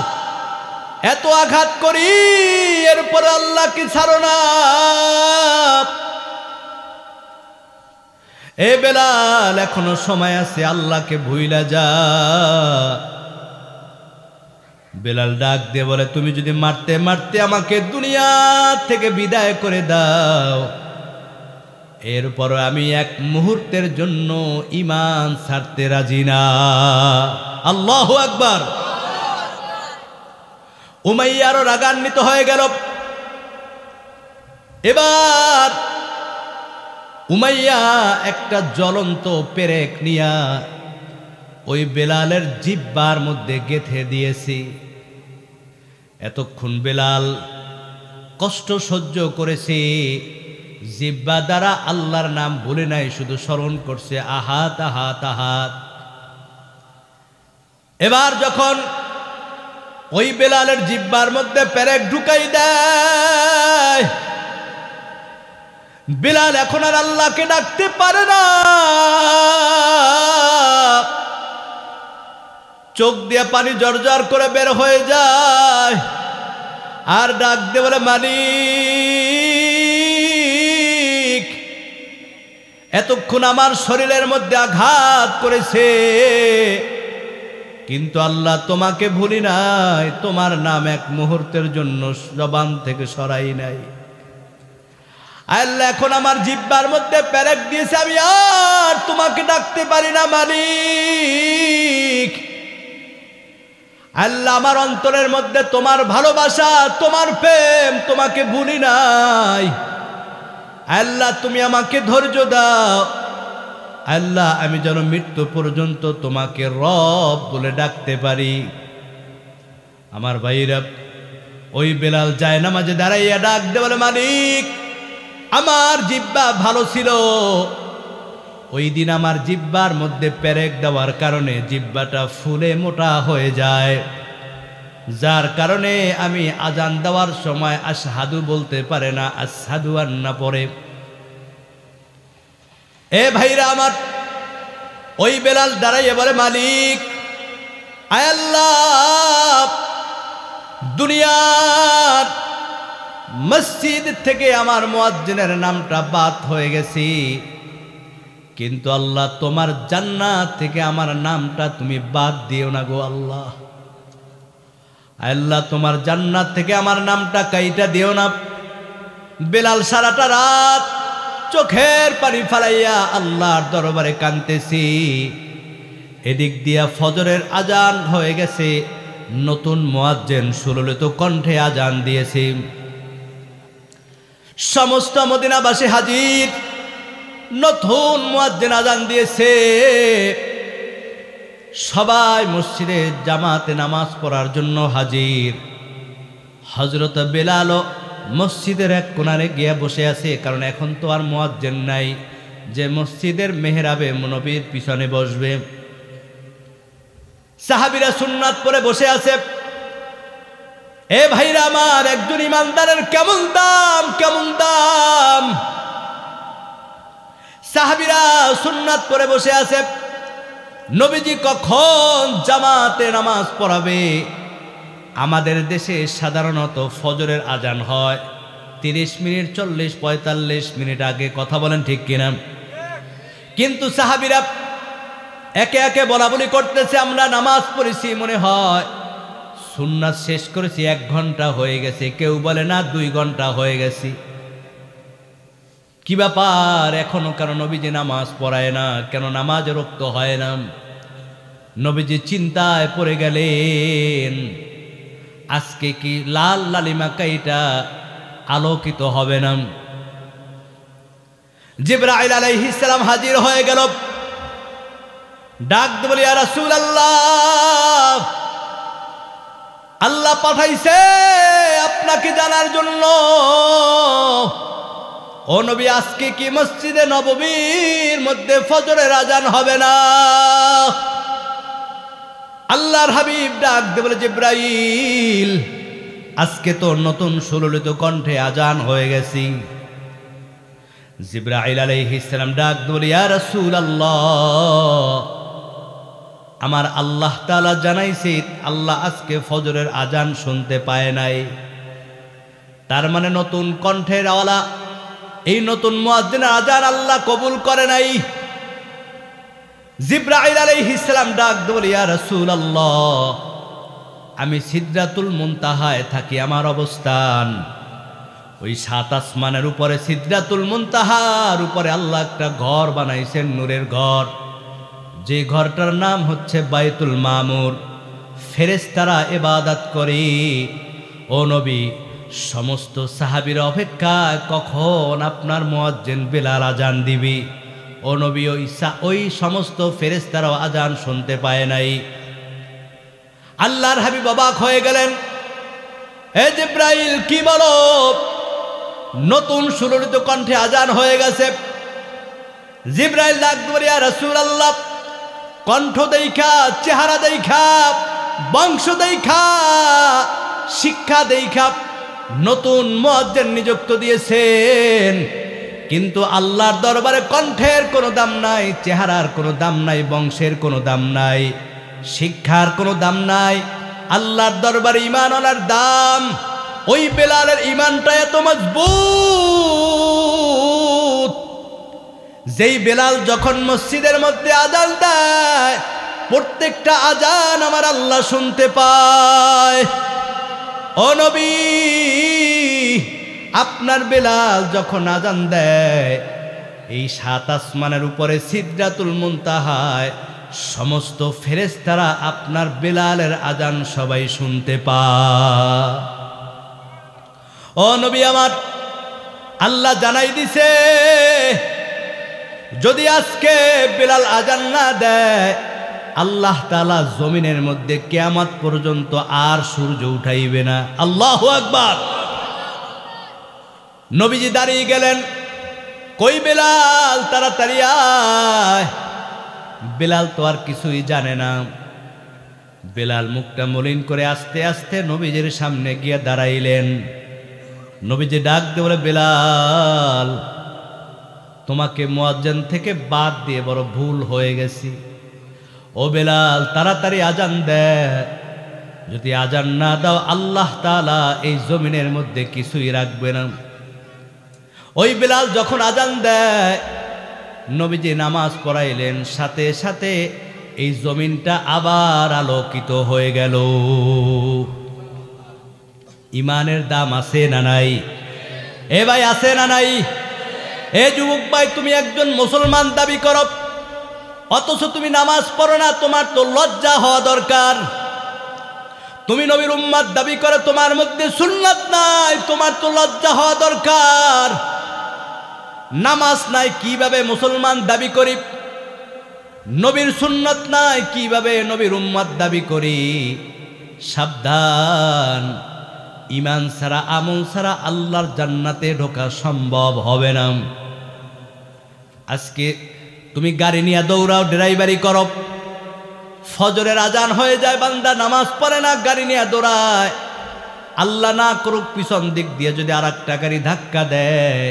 এত আঘাত করি, এরপর আল্লাহ কি ছাড়ো না? এ বিলাল এখনো সময় আছে, আল্লাহকে ভুইলা যা। বিলাল ডাক দিয়ে বলে, তুমি যদি মারতে মারতে আমাকে দুনিয়া থেকে বিদায় করে দাও, এরপর আমি এক মুহূর্তের জন্য ঈমান ছাড়তে রাজি না। আল্লাহু আকবার। উমাইয়া আরো রাগান্বিত হয়ে গেল। এবার উমাইয়া একটা জ্বলন্ত পেরেক নিয়া ওই বিলালের জিহ্বার মধ্যে গেঁথে দিয়েছি। এতক্ষণ বিলাল কষ্ট সহ্য করেছে, জিহ্বা দ্বারা আল্লাহর নাম ভুলে নাই, শুধু স্মরণ করছে আহাত আহাত আহাত। এবার যখন ওই বিলালের জিহ্বার মধ্যে পেরেক ঢুকাই দেয়, বিলাল এখন আর আল্লাহকে ডাকতে পারে না। চোখ দিয়ে পানি জর্জর করে বের হয়ে যায়, আর ডাক দিয়ে বলে, মালিক এতক্ষণ আমার শরীরের মধ্যে আঘাত করেছে, কিন্তু আল্লাহ তোমাকে ভুলি নাই, তোমার নাম এক মুহূর্তের জন্য জবান থেকে সরাই নাই। আল্লাহ এখন আমার জিহ্বার মধ্যে পেরেক দিয়েছে, আমি আর তোমাকে ডাকতে পারি না মালিক। আল্লাহ আমার অন্তরের মধ্যে তোমার ভালোবাসা, তোমার প্রেম, তোমাকে ভুলি নাই। আল্লাহ তুমি আমাকে ধৈর্য দাও। আল্লাহ আমি যেন মৃত্যু পর্যন্ত তোমাকে রব বলে ডাকতে পারি। আমার ভাইরা, ওই বেলাল যায় নামাজে দাঁড়াইয়া ডাক দে বলে, মালিক আমার জিহ্বা ভালো ছিল, ওই দিন আমার জিহ্বার মধ্যে পেরেক দেওয়ার কারণে জিহ্বাটা ফুলে মোটা হয়ে যায়, যার কারণে আমি আজান দেওয়ার সময় আশহাদু বলতে পারে না, আশহাদু আন্না পড়ে। এ ভাইরা আমার, ওই বেলাল দাঁড়াইয়া বলে, মালিক আয় আল্লাহ, দুনিয়ার মসজিদ থেকে আমার মুয়াজ্জিনের নামটা বাদ হয়ে গেছি, কিন্তু আল্লাহ তোমার জান্নাত থেকে আমার নামটা তুমি বাদ দিও না গো আল্লাহ। আল্লাহ তোমার জান্নাত থেকে আমার নামটা কাইটা দিও না। বেলাল সারাটা রাত চোখের পানি ফালাইয়া আল্লাহর দরবারে কাঁদতেছি। এদিক দিয়া ফজরের আজান হয়ে গেছে, নতুন মুয়াজ্জিন সুললিত কণ্ঠে আজান দিয়েছে। সমস্ত মদিনাবাসী হাজির, নতুন মুয়াজ্জিন আজান দিয়েছে। সবাই মসজিদে জামাতে নামাজ পড়ার জন্য হাজির। হযরত বেলাল মসজিদের এক কোণারে গিয়ে বসে আছে, কারণ এখন তো আর মুয়াজ্জিন নাই যে মসজিদের মেহরাবে নবীর পিছনে বসবে। সাহাবীরা সুন্নাত পড়ে বসে আছে। এ ভাইরা আমার, একজন ইমানদারের কেমন দাম, কেমন দাম! সাহাবীরা সুন্নাত পড়ে বসে আছে। নবীজি কখন জামাতে নামাজ পড়াবে? আমাদের দেশে সাধারণত ফজরের আজান হয় 30 মিনিট, 40, 45 মিনিট আগে। কথা বলেন ঠিক কিনা? কিন্তু সাহাবীরা একে একে বলা বলি করতেছে, আমরা নামাজ পড়েছি মনে হয় সুন্নাত শেষ করেছি 1 ঘন্টা হয়ে গেছে, কেউ বলে না 2 ঘন্টা হয়ে গেছে। কি ব্যাপার, এখনো কেন নবীজি নামাজ পড়ায় না, কেন নামাজ রক্ত হয় না? নবীজি চিন্তায় পড়ে গেলেন, আজকে কি লাল লালিমা কাইটা আলোকিত হবে না? জিবরাইল আলাইহিস সালাম হাজির হয়ে গেল। ডাক দিয়ে বলি, ইয়া রাসূলুল্লাহ, আল্লাহ পাঠাইছে আপনাকে জানার জন্য। ও নবী, আজকে কি মসজিদে নববীর মধ্যে ফজরের আজান হবে না? আল্লাহর হাবিব ডাক দিয়ে বলে, জিবরাইল, আজকে তো নতুন সুললিত কণ্ঠে আজান হয়ে গেছি। জিবরাইল আলাইহিস সালাম ডাক দিয়ে বলে, ইয়া রাসূলুল্লাহ, আমার আল্লাহ তাআলা জানাইছে আল্লাহ আজকে ফজরের আজান শুনতে পায় নাই। তার মানে নতুন কণ্ঠের আওয়ালা, এই নতুন মুয়াজ্জিনের আজান আল্লাহ কবুল করে নাই। জিবরাইল আলাইহিস সালাম ডাক দিয়ে বলে, ইয়া রাসূলুল্লাহ, আমি সিদরাতুল মুনতাহায় থাকি, আমার অবস্থান ওই 7 আসমানের উপরে সিদরাতুল মুনতাহার উপরে আল্লাহ একটা ঘর বানাইছেন, নূরের ঘর, যে ঘরটার নাম হচ্ছে বাইতুল মামুর। ফেরেশতারা ইবাদত করে। ও নবী, সমস্ত সাহাবীরা অপেক্ষায় কখন আপনার মুয়াজ্জিন বেলাল আজান দিবি। ও নবী, ওই সমস্ত ফেরেশতারাও আজান শুনতে পায় নাই। আল্লাহর হাবিব অবাক হয়ে গেলেন। হে জিবরাইল, কি বলো? নতুন সুললিত কণ্ঠে আজান হয়ে গেছে। জিবরাইল ডাক দিয়ে, ইয়া রাসূলুল্লাহ, কণ্ঠ দেখা, চেহারা দেখা, বংশ দেখা, শিক্ষা দেখা নতুন মুয়াজ্জিন নিযুক্ত দিয়েছেন, কিন্তু আল্লাহর দরবারে কণ্ঠের কোনো দাম নাই, চেহারার কোনো দাম নাই, বংশের কোনো দাম নাই, শিক্ষার কোনো দাম নাই। আল্লাহর দরবারে ঈমানওয়ালার দাম। ওই বেলালের ঈমানটা এত মজবুত, যেই বেলাল যখন মসজিদের মধ্যে আজান দেয়, প্রত্যেকটা আজান আমার আল্লাহ শুনতে পায়। ও নবী, আপনার বেলাল যখন আজান দেয় এই 7 আসমানের উপরে সিদরাতুল মুনতাহায় সমস্ত ফেরেশতারা আপনার বেলালের আজান সবাই শুনতে পায়। ও নবী আমার, আল্লাহ জানাই দিছে যদি আজকে বেলাল আজান না দেয় আল্লাহ তাআলা জমিনের মধ্যে কিয়ামত পর্যন্ত আর সূর্য উঠাইবে না। আল্লাহু আকবার। নবীজি দাঁড়িয়ে গেলেন, কই বেলাল, তাড়াতাড়ি আয়। বেলাল তো আর কিছুই জানে না। বেলাল মুখটা মলিন করে আস্তে আস্তে নবীজির সামনে গিয়ে দাঁড়াইলেন। নবীজি ডাক দিয়ে বলে, বেলাল, তোমাকে মুয়াজ্জিন থেকে বাদ দিয়ে বড় ভুল হয়ে গেছি। ও বেলাল, তাড়াতাড়ি আজান দে। যদি আজান না দাও আল্লাহ তাআলা এই জমিনের মধ্যে কিছুই রাখবে না। ওই বেলাল যখন আজান দেয় নবীজি নামাজ পড়াইলেন, সাথে সাথে এই জমিনটা আবার আলোকিত হয়ে গেল। ইমানের দাম আছে না নাই? এ ভাই আছে না নাই? এ যুবক ভাই, তুমি একজন মুসলমান দাবি করো অথচ তুমি নামাজ পড়ো না, তোমার তো লজ্জা হওয়া দরকার। তুমি নবীর উম্মত দাবি করো, তোমার মধ্যে সুন্নাত নাই, তোমার তো লজ্জা হওয়া দরকার। নামাজ নাই কিভাবে মুসলমান দাবি করি? নবীর সুন্নাত নাই কিভাবে নবীর উম্মত দাবি করি? সাবধান, ঈমান ছাড়া আমল ছাড়া আল্লাহর জান্নাতে ঢোকা সম্ভব হবে না। আজকে তুমি গাড়ি নিয়ে দৌড়াও, ড্রাইভারি করো, ফজরের আজান হয়ে যায়, বান্দা নামাজ পড়ে না, গাড়ি নিয়ে দৌড়ায়। আল্লাহ না করুক পিছন দিক দিয়ে যদি আরেকটা গাড়ি ধাক্কা দেয়,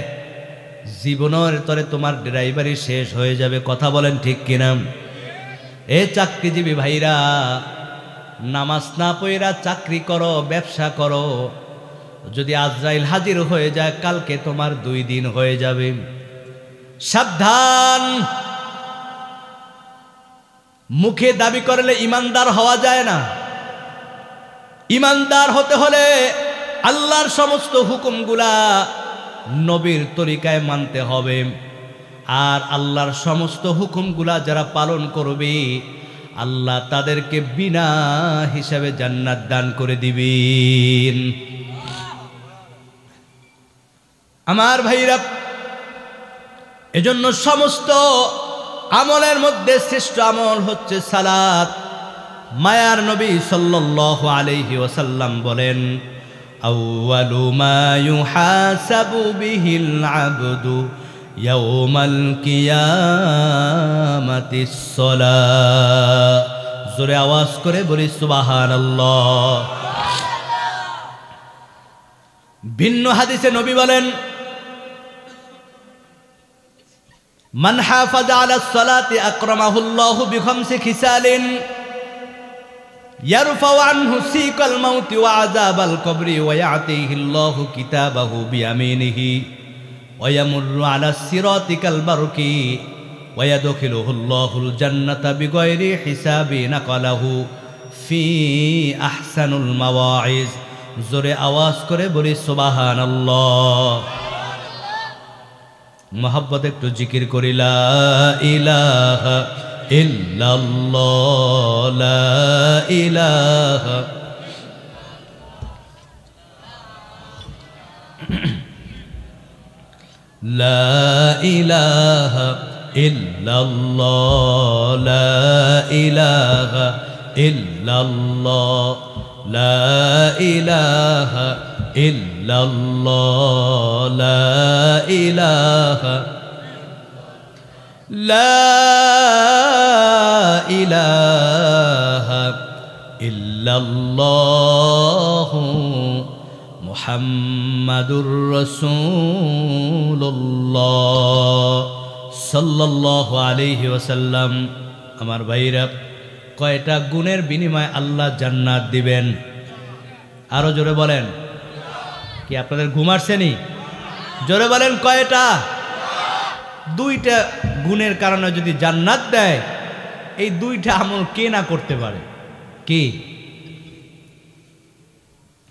জীবনের তরে তোমার ড্রাইভারি শেষ হয়ে যাবে। কথা বলেন ঠিক কিনা? এ চাকরিজীবী ভাইরা, নামাজ না পড়া চাকরি করো, ব্যবসা করো, যদি আজরাইল হাজির হয়ে যায় কালকে তোমার 2 দিন হয়ে যাবে। সাবধান। মুখে দাবি করলে ইমানদার হওয়া যায় না। ইমানদার হতে হলে আল্লাহর সমস্ত হুকুমগুলা নবীর তরিকায় মানতে হবে। আর আল্লাহর সমস্ত হুকুমগুলা যারা পালন করবে আল্লাহ তাদেরকে বিনা হিসাবে জান্নাত দান করে দিবেন। আমার ভাইরা, এজন্য সমস্ত আমলের মধ্যে শ্রেষ্ঠ আমল হচ্ছে সালাত। মায়ার নবী সাল্লাল্লাহু আলাইহি ওয়াসাল্লাম বলেন, আউয়ালু মা ইউহাসাবু বিহিল আবদু ইয়াউমাল কিয়ামাতিস সালাত। জোরে আওয়াজ করে বলি সুবহানাল্লাহ। ভিন্ন হাদিসে নবী বলেন, মান হাফাযা আলাস সালাতি আকরামাহুল্লাহু বিখামসি খিসালিন ইয়ারফাউ আনহু সিকাল মাউতি ওয়া আযাবাল কবরি ওয়া ইয়াতিহিল্লাহু কিতাবাহু বিয়ামিনিহি ওয়া ইয়ামুররু আলাস সিরাতি কাল বারকি ওয়া ইয়াদখিলুহুল্লাহুল জান্নাতা বিগাইরি হিসাবি নাকালাহু ফি আহসানুল মাওয়াইজ। জোরে আওয়াজ করে বলি সুবহানাল্লাহ। মোহাব্বত একটু জিকির করি, লা ইলাহা ইল্লাল্লাহ, লা ইলাহা লা ইলাহা ইল্লাল্লাহ, লা ইলাহা ইল্লাল্লাহ, লা ইলাহা ইল্লাল্লাহ, লা ইলাহা লা ইলাহা ইল্লাল্লাহ মুহাম্মাদুর রাসূলুল্লাহ সাল্লাল্লাহু আলাইহি ওয়াসাল্লাম। আমার ভাইরা, কয়টা গুণের বিনিময়ে আল্লাহ জান্নাত দিবেন? আরো জোরে বলেন। কি আপনাদের ঘুম আসছেনি? জোরে বলেন কয়টা? 2টা গুণের কারণে যদি জান্নাত দেয়, এই 2টা আমল কে না করতে পারে? কি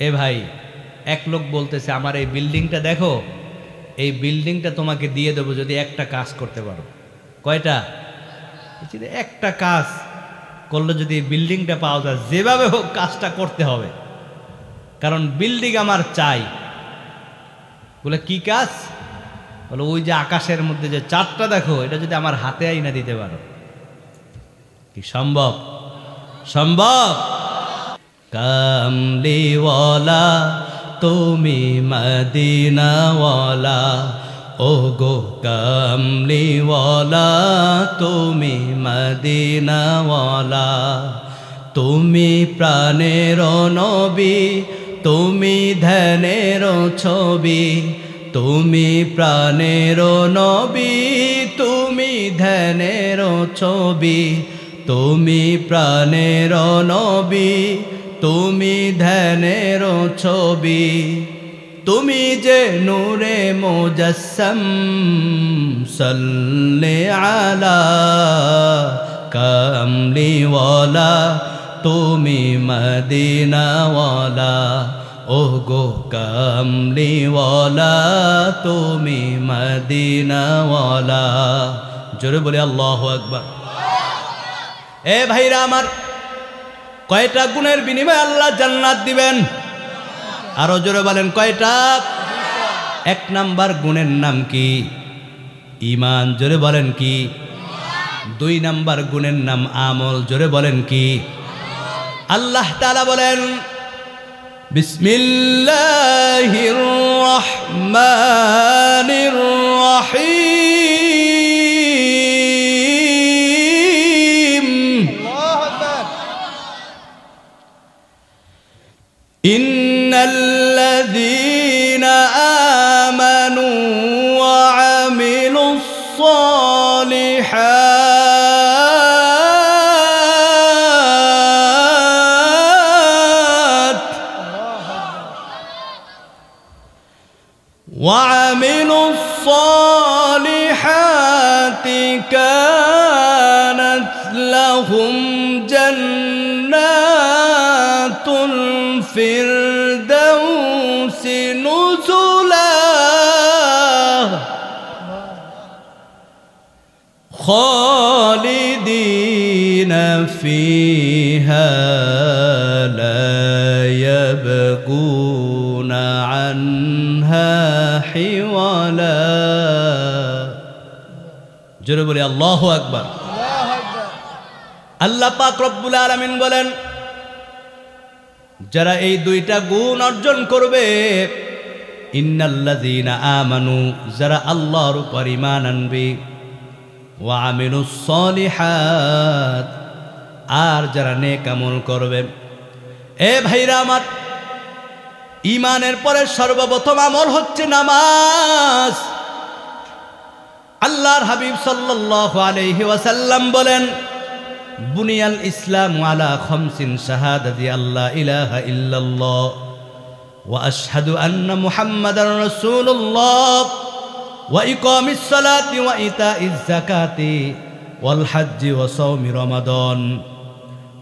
এ ভাই, এক লোক বলতেছে আমার এই বিল্ডিংটা দেখো, এই বিল্ডিংটা তোমাকে দিয়ে দেবো যদি একটা কাজ করতে পারো। কয়টা? একটা কাজ করলে যদি বিল্ডিংটা পাওয়া যায়, যেভাবে হোক কাজটা করতে হবে, কারণ বিল্ডিং আমার চাই। বলে কি কাজ? বলে ওই যে আকাশের মধ্যে যে চাঁদটা দেখো, এটা যদি আমার হাতে আইনা দিতে পারো। কি সম্ভব? সম্ভব। কামলিওয়ালা তুমি মদিনাওয়ালা, ও গো কামলিওয়ালা তুমি মদিনাওয়ালা, তুমি প্রাণের নবী, তুমি ধ্যানের ছবি, তুমি প্রাণের নবী, তুমি ধ্যানের ছবি, তুমি প্রাণের নবী, তুমি ধ্যানের ছবি, তুমি যে নূরে মুজাসসাম, সাল্লি আলা কামলিওয়ালা তুমি মদিনাওয়ালা, ও গো কামলিওয়ালা তুমি মদিনাওয়ালা। জোরে বলে আল্লাহু আকবার। এ ভাইরা আমার, কয়টা গুণের বিনিময়ে আল্লাহ জান্নাত দিবেন? আরো জোরে বলেন কয়টা? 1 নাম্বার গুণের নাম কি? ঈমান। জোরে বলেন কি? 2 নাম্বার গুণের নাম আমল। জোরে বলেন কি? আল্লাহ তাআলা বলেন বিসমিল্লাহির রহমানির রহিম, আল্লাহু আকবার। ইন্নাল্লাযীনা আমানু ওয়া আমিলুস সালিহাত وعملوا الصالحات كانت لهم جنات الفردوس نزلا خالدين فيها لا يبغون عنها حولا। জোরে বলি আল্লাহু আকবার। আল্লাহ পাক রব্বুল আলামিন বলেন, যারা এই 2টা গুণ অর্জন করবে, ইন্নাল্লাযীনা আমানু, যারা আল্লাহর উপর ঈমান আনবে, ওয়া আমিলুস সালিহাত, আর যারা নেক আমল করবে। এ ভাইরা আমার, ঈমানের পরে সর্বপ্রথম আমল হচ্ছে নামাজ। আল্লাহর হাবিব সাল্লাল্লাহু আলাইহি ওয়াসাল্লাম বলেন, বুনিয়াল ইসলামু আলা খামসিন শাহাদাতি আল্লা ইলাহা ইল্লাল্লাহ ওয়া আশহাদু আন্না মুহাম্মাদার রাসূলুল্লাহ ওয়া ইকামিস সালাতি ওয়া ইতাইজ যাকাতি ওয়াল হজ্জি ওয়া সাওমি রমাদান।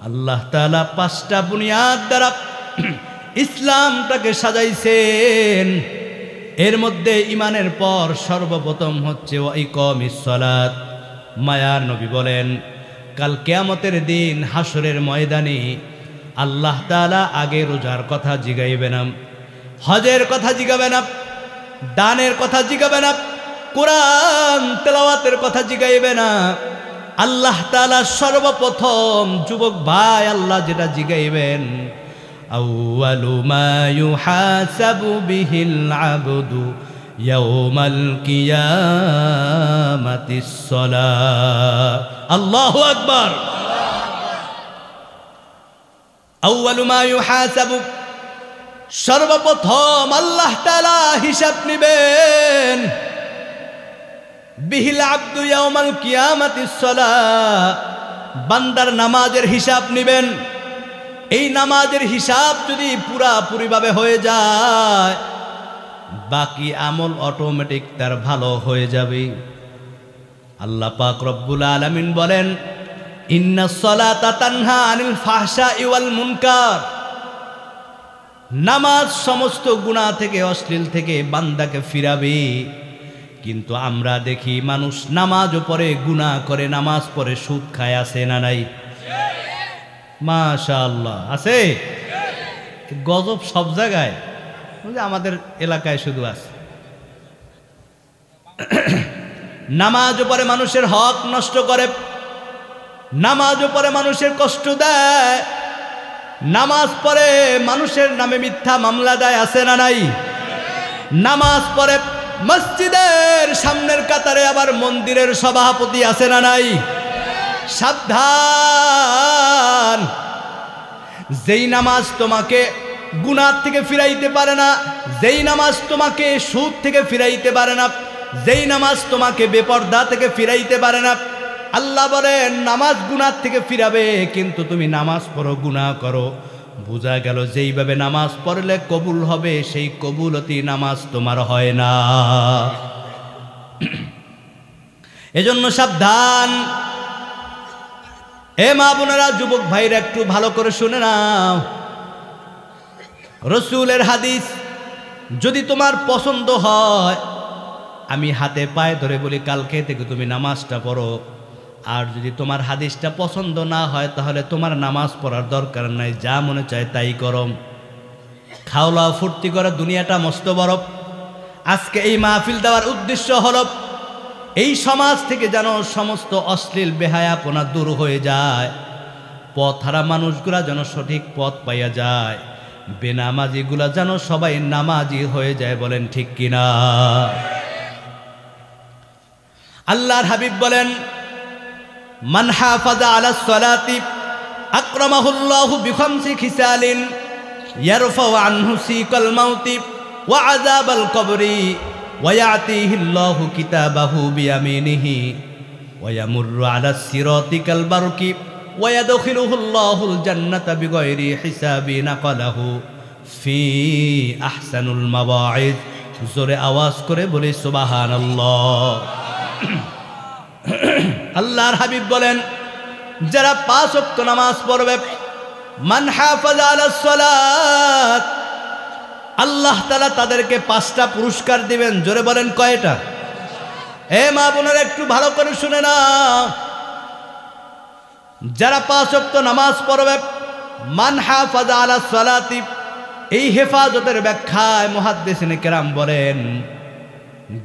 আল্লাহ তাআলা 5টা বুনিয়াদ দ্বারা ইসলামটাকে সাজাইছেন। এর মধ্যে ঈমানের পর সর্বপ্রথম হচ্ছে ওয়া ইকামিস সালাত। মায়ার নবী বলেন, কাল কিয়ামতের দিন হাসরের ময়দানে আল্লাহ তাআলা আগে রোজার কথা জিগাইবে না, হজের কথা জিগাবে না, দানের কথা জিগাবে না, কোরআন তেলাওয়াতের কথা জিগাইবে না। আল্লাহ তাআলা সর্বপ্রথম, যুবক ভাই, আল্লাহ যেটা জিগাইবেন, আউয়ালু মা ইউহাসাবু বিহিল আবদু ইয়াউমাল কিয়ামাতিস সালাহ। আল্লাহু আকবার। আউয়ালু মা ইউহাসাবু, সর্বপ্রথম আল্লাহ তাআলা হিসাব নেবেন, বিহিল আবদু ইয়াউমাল কিয়ামাতিস সালাহ, বান্দার নামাজের হিসাব নেবেন। এই নামাজের হিসাব যদি পুরাপুরিভাবে হয়ে যায়, বাকি আমল অটোমেটিক তার ভালো হয়ে যাবে। আল্লাহ পাক রব্বুল আলামিন বলেন, ইন্নাস সালাতা তানহা আনিল ফাহশাই ওয়াল মুনকার। নামাজ সমস্ত গুনাহ থেকে, অশ্লীল থেকে বান্দাকে ফিরাবে। কিন্তু আমরা দেখি মানুষ নামাজও পড়ে, গুনাহ করে, নামাজ পড়ে, সুদ খায়। আছে না নাই? মাশাআল্লাহ আছে। গজব সব জায়গায়, আমাদের এলাকায় শুধু আছে। নামাজও পড়ে মানুষের হক নষ্ট করে, নামাজও পড়ে মানুষের কষ্ট দেয়, নামাজ পড়ে মানুষের নামে মিথ্যা মামলা দেয়। আছে না নাই? নামাজ পড়ে মসজিদের সামনের কাতারে আবার মন্দিরের সভাপতি। আছে না নাই? সাবধান, যেই নামাজ তোমাকে গুনাহ থেকে ফিরাইতে পারে না, যেই নামাজ তোমাকে সুদ থেকে ফিরাইতে পারে না, যেই নামাজ তোমাকে বেপরদা থেকে ফিরাইতে পারে না, আল্লাহ বলেন নামাজ গুনাহ থেকে ফিরাবে, কিন্তু তুমি নামাজ পড়ো, গুনাহ করো। বোঝা গেল যেইভাবে নামাজ পড়লে কবুল হবে, সেই কবুলতি নামাজ তোমার হয় না। এজন্য সাবধান। এ মা বোনেরা, যুবক ভাইরা, একটু ভালো করে শুনে নাও। রসুলের হাদিস যদি তোমার পছন্দ হয়, আমি হাতে পায়ে ধরে বলি কালকে থেকে তুমি নামাজটা পড়ো। আর যদি তোমার হাদিসটা পছন্দ না হয়, তাহলে তোমার নামাজ পড়ার দরকার নাই, যা মনে চায় তাই করো, খাওয়া ফুর্তি করে, দুনিয়াটা মস্ত বড়। আজকে এই মাহফিল দেওয়ার উদ্দেশ্য হলো এই সমাজ থেকে যেন সমস্ত অশ্লীল বেহায়াপনা দূর হয়ে যায়, পথহারা মানুষগুলা যেন সঠিক পথ পাইয়া যায়, বেনামাজিগুলা যেন সবাই নামাজি হয়ে যায়। বলেন ঠিক কিনা? আল্লাহর হাবিব বলেন, মান হাফাযা আলাস সালাতি আকরামাহুল্লাহু বিখামসি খিসালিন ইয়ারফাউ আনহু সিকাল মাউতি ওয়া আযাবাল কবরি ওয়া ইয়াতিহিল্লাহু কিতাবাহু বিয়ামিনিহি ওয়া ইয়ামুররু আলাস সিরাতি কাল বারকি ওয়া ইয়াদখিলুহুল্লাহুল জান্নাতা বিগাইরি হিসাবিন ক্বালাহু ফি আহসানুল মাওয়াইদ। জোরে আওয়াজ করে বলি সুবহানাল্লাহ। আল্লাহর হাবিব বলেন, যারা 5 ওয়াক্ত নামাজ পড়বে, মান হাফাযা আলাস সালাত, আল্লাহ তাআলা তাদেরকে 5টা পুরস্কার দিবেন। জোরে বলেন কয়টা? এ মা বোনেরা, একটু ভালো করে শুনে নাও। যারা 5 ওয়াক্ত নামাজ পড়বে, মান হাফাযা আলাস সালাতি, এই হেফাজতের ব্যাখ্যায় মুহাদ্দিসিনে কেরাম বলেন,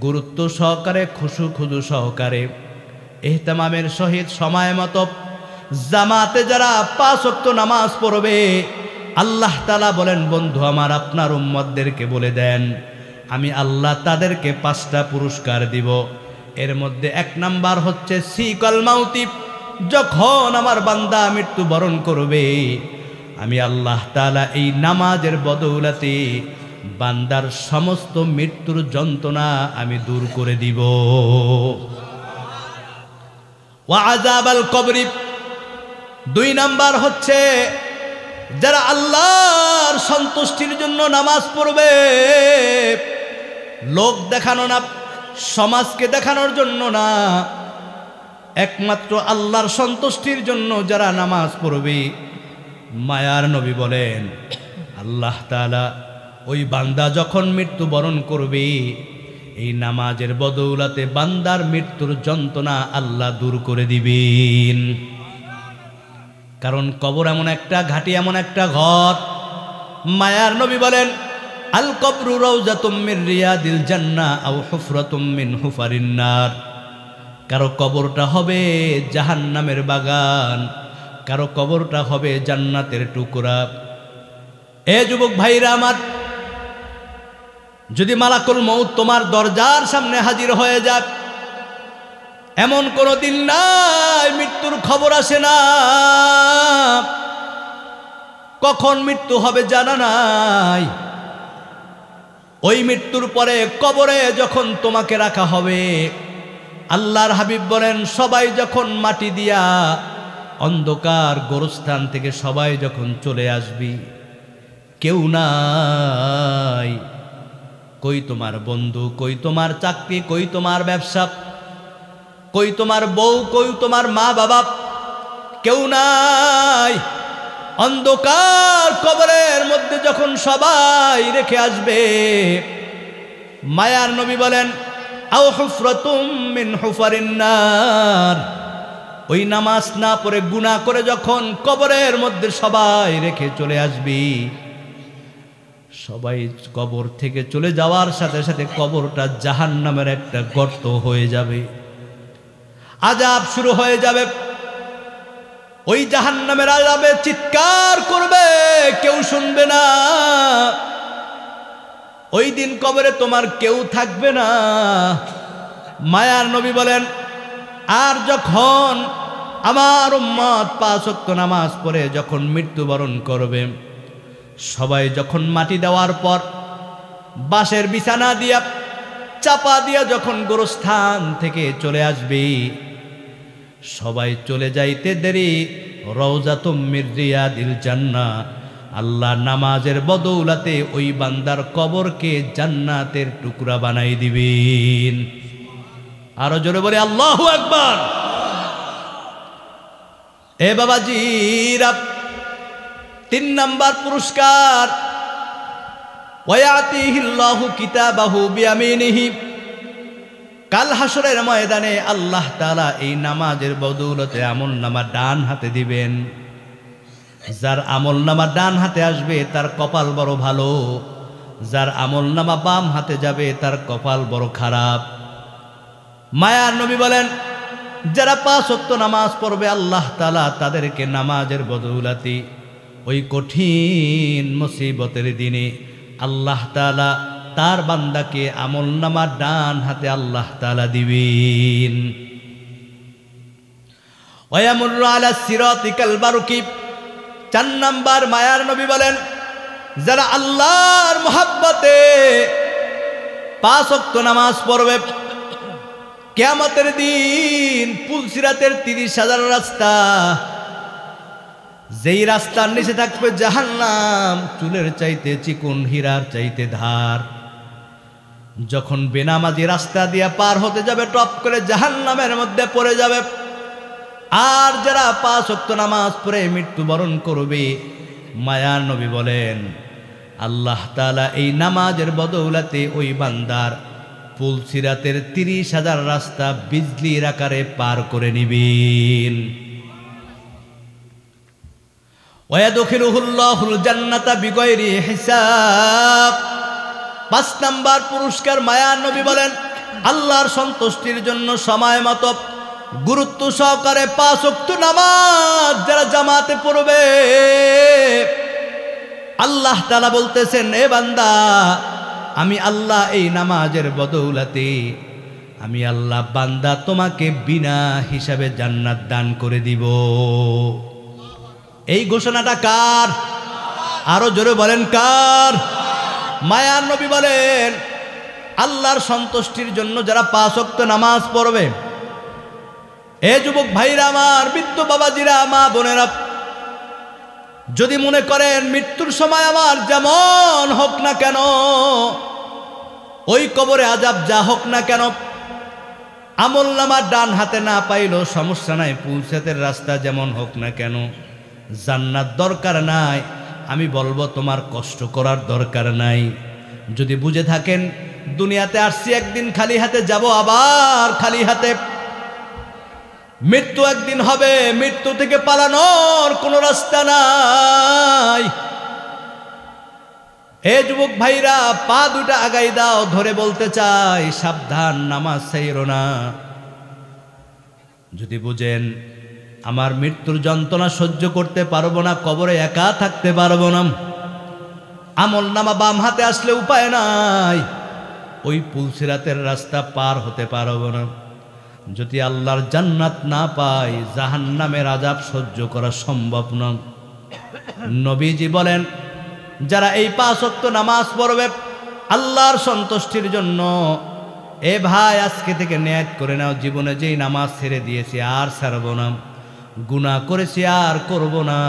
গুরুত্ব সহকারে, খুশু খুদু সহকারে, ইহতিমামের সহিত সময় মতো জামাতে যারা 5 ওয়াক্ত নামাজ পড়বে, আল্লাহ তাআলা বলেন, বন্ধু আমার, আপনার উম্মতদেরকে বলে দেন, আমি আল্লাহ তাদেরকে 5টা পুরস্কার দিব। এর মধ্যে 1 নাম্বার হচ্ছে সিকাল মাউতি, যখন আমার বান্দা মৃত্যুবরণ করবে, আমি আল্লাহ তাআলা এই নামাজের বদৌলতে বান্দার সমস্ত মৃত্যুর যন্ত্রণা আমি দূর করে দিব। ওয়া আযাবাল কবরি, 2 নাম্বার হচ্ছে যারা আল্লাহর সন্তুষ্টির জন্য নামাজ পড়বে, লোক দেখানো না, সমাজকে দেখানোর জন্য না, একমাত্র আল্লাহর সন্তুষ্টির জন্য যারা নামাজ পড়বে, মায়ার নবী বলেন, আল্লাহ তাআলা ওই বান্দা যখন মৃত্যুবরণ করবে, এই নামাজের বদৌলতে বান্দার মৃত্যুর যন্ত্রণা আল্লাহ দূর করে দিবেন। কারণ কবর এমন একটা ঘাটি, এমন একটা ঘর, মায়ার নবী বলেন, আল কবরু রাউযাতুম মির রিয়াদিল জান্নাহ আও হুফরাতুম মিন হুফারিন নার। কারো কবরটা হবে জাহান্নামের বাগান, কারো কবরটা হবে জান্নাতের টুকরা। এ যুবক ভাইরা আমার, যদি মালাকুল মউত তোমার দরজার সামনে হাজির হয়ে যায়, এমন কোনো দিন নাই মৃত্যুর খবর আসে না, কখন মৃত্যু হবে জানা নাই। ওই মৃত্যুর পরে কবরে যখন তোমাকে রাখা হবে, আল্লাহর হাবিব বলেন, সবাই যখন মাটি দিয়া অন্ধকার গোরস্থান থেকে সবাই যখন চলে আসবি, কেউ নাই। কই তোমার বন্ধু, কই তোমার চাকরি, কই তোমার ব্যবসা, কই তোমার বউ, কই তোমার মা বাবা, কেউ নাই। অন্ধকার কবরের মধ্যে যখন সবাই রেখে আসবে। মায়ার নবী বলেন আও হুফরাতুম মিন হুফারিন নার, ওই নামাজ না পড়ে গুনাহ করে যখন কবরের মধ্যে সবাই রেখে চলে আসবি, সবাই কবর থেকে চলে যাওয়ার সাথে সাথে কবরটা জাহান্নামের একটা গর্ত হয়ে যাবে, আযাব শুরু হয়ে যাবে। ওই জাহান্নামের আযাবে চিৎকার করবে, কেউ শুনবে না। ওই দিন কবরে তোমার কেউ থাকবে না। মায়ার নবী বলেন আর যখন আমার উম্মত 5 ওয়াক্ত নামাজ পড়ে যখন মৃত্যুবরণ করবে, সবাই যখন মাটি দেওয়ার পর বাঁশের বিছানা দিয়া চাপা দিয়া যখন গোরস্থান থেকে চলে আসবে, সবাই চলে যাইতে দেরি রওজাতুম মির রিয়াদিল জান্নাহ, আল্লাহ নামাজের বদৌলতে ওই বান্দার কবরকে জান্নাতের টুকরা বানাই দিবেন। আরো জোরে বলে আল্লাহু আকবার। এ বাবাজিরা, 3 নাম্বার পুরস্কার, ওয়ায়াতিহিল্লাহু কিতাবাহু বিয়ামিনিহি, কাল হাসরের ময়দানে আল্লাহ তাআলা এই নামাজের বদৌলতে আমলনামা ডান হাতে দিবেন। যার আমলনামা ডান হাতে আসবে তার কপাল বড় ভালো, যার আমলনামা বাম হাতে যাবে তার কপাল বড় খারাপ। মায়ার নবী বলেন যারা 5 ওয়াক্ত নামাজ পড়বে আল্লাহ তাআলা তাদেরকে নামাজের বদৌলতে ওই কঠিন মুসিবতের দিনে আল্লাহ তাআলা তার বান্দাকে আমলনামা ডান হাতে আল্লাহ তাআলা দিবেন। ওয়ায়ামুরু আলা সিরাতি কাল বারকি, 4 নাম্বার মায়ার নবী বলেন যারা আল্লাহর মহব্বতে 5 ওয়াক্ত নামাজ পড়বে, কিয়ামতের দিন পুলসিরাতের 30,000 রাস্তা, যেই রাস্তার নিচে থাকবে জাহান্নাম, চুলের চাইতে চিকন, হীরার চাইতে ধার। যখন বেনামাজি রাস্তা দিয়ে পার হতে যাবে, টপ করে জাহান্নামের মধ্যে পড়ে যাবে। আর যারা 5 ওয়াক্ত নামাজ পড়ে মৃত্যুবরণ করবে, মায়ার নবী বলেন আল্লাহ তাআলা এই নামাজের বদৌলতে ওই বান্দার পুলসিরাতের 30,000 রাস্তা বিজলির আকারে পার করে নিবেন। ওয়ায়াদখিলুহুল্লাহুল জান্নাতা বিগয়রি হিসাব, 5 নাম্বার পুরস্কার মায়ার নবী বলেন আল্লাহর সন্তুষ্টির জন্য সময় মতো গুরুত্ব সহকারে 5 ওয়াক্ত নামাজ যারা জামাতে পড়বে, আল্লাহ তাআলা বলতেছেন এ বান্দা, আমি আল্লাহ এই নামাজের বদৌলতে আমি আল্লাহ বান্দা তোমাকে বিনা হিসাবে জান্নাত দান করে দিব। এই ঘোষণাটা কার? আরো জোরে বলেন কার? মায়ার নবী বলেন আল্লাহর সন্তুষ্টির জন্য যারা 5 ওয়াক্ত নামাজ পড়বে, এ যুবক ভাইরা আমার, বৃদ্ধ বাবাজিরা, মা বোনেরা, যদি মনে করেন মৃত্যুর সময় আমার যেমন হোক না কেন, ওই কবরে আযাব যা হোক না কেন, আমলনামা ডান হাতে না পাইলেও সমস্যা নাই, পুলসিরাতের রাস্তা যেমন হোক না কেন, জান্নাত দরকার নাই, আমি বলবো তোমার কষ্ট করার দরকার নাই। যদি বুঝে থাকেন দুনিয়াতে আসছি একদিন খালি হাতে যাব, আবার খালি হাতে, মৃত্যু একদিন হবে, মৃত্যু থেকে পালানোর কোনো রাস্তা নাই। হে যুবক ভাইরা, পা দুটা আগাই দাও, ধরে বলতে চাই সাবধান, নামাজ ছাইরো না। যদি বুঝেন আমার মৃত্যুর যন্ত্রণা সহ্য করতে পারবো না, কবরে একা থাকতে পারবো না, আমলনামা বাম হাতে আসলে উপায় নাই, ওই পুলসিরাতের রাস্তা পার হতে পারবো না, যদি আল্লাহর জান্নাত না পাই জাহান্নামের আযাব সহ্য করা সম্ভব না। নবীজি বলেন যারা এই 5 ওয়াক্ত নামাজ পড়বে আল্লাহর সন্তুষ্টির জন্য, এ ভাই আজকে থেকে নিয়ত করে নাও, জীবনে যেই নামাজ ছেড়ে দিয়েছি আর ছাড়ব না, গুনাহ করেছি আর করব না,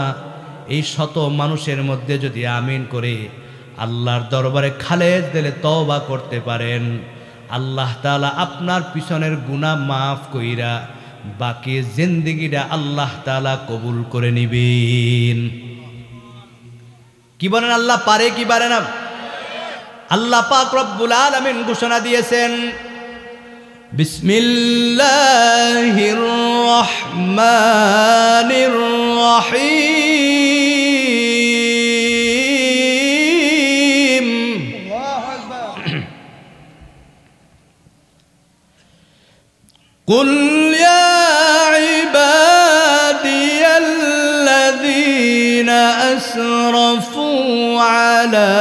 এই শত মানুষের মধ্যে যদি আমিন করে আল্লাহর দরবারে খালেজ দিলে তওবা করতে পারেন, আল্লাহ তাআলা আপনার পিছনের গুনাহ মাফ কইরা বাকি জিন্দেগিটা আল্লাহ তাআলা কবুল করে নিবেন। কি বলেন, আল্লাহ পারে কি পারে না? আল্লাহ পাক রব্বুল আলামিন ঘোষণা দিয়েছেন, বিসমিল্লাহির রহমানির রহিম। কুল ইয়া ইবাদিয়াল্লাযীনা আসরাফু আলা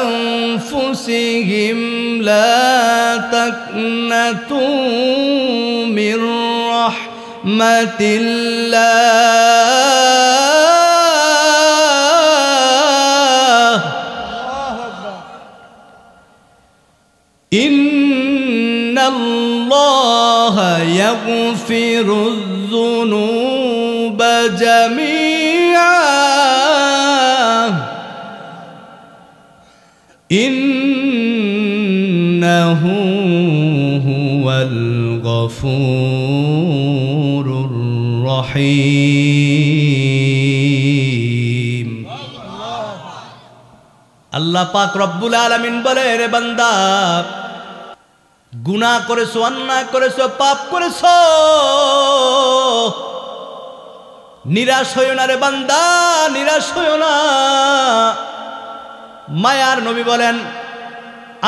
আনফুসিহিম লা তাকনাতু মির রাহমাতিল্লাহ ইন্নাল্লাহা ইয়াগফিরুয-যুনুবা জামিআ ইন্নাহু হুয়াল গফুরুর রহিম। আল্লাহ পাক রব্বুল আলামিন বলে, রে বান্দা, গুনাহ করেছো, অন্যায় করেছো, পাপ করেছো, নিরাশ হইও না রে বান্দা, নিরাশ হইও না। মায়ার নবী বলেন,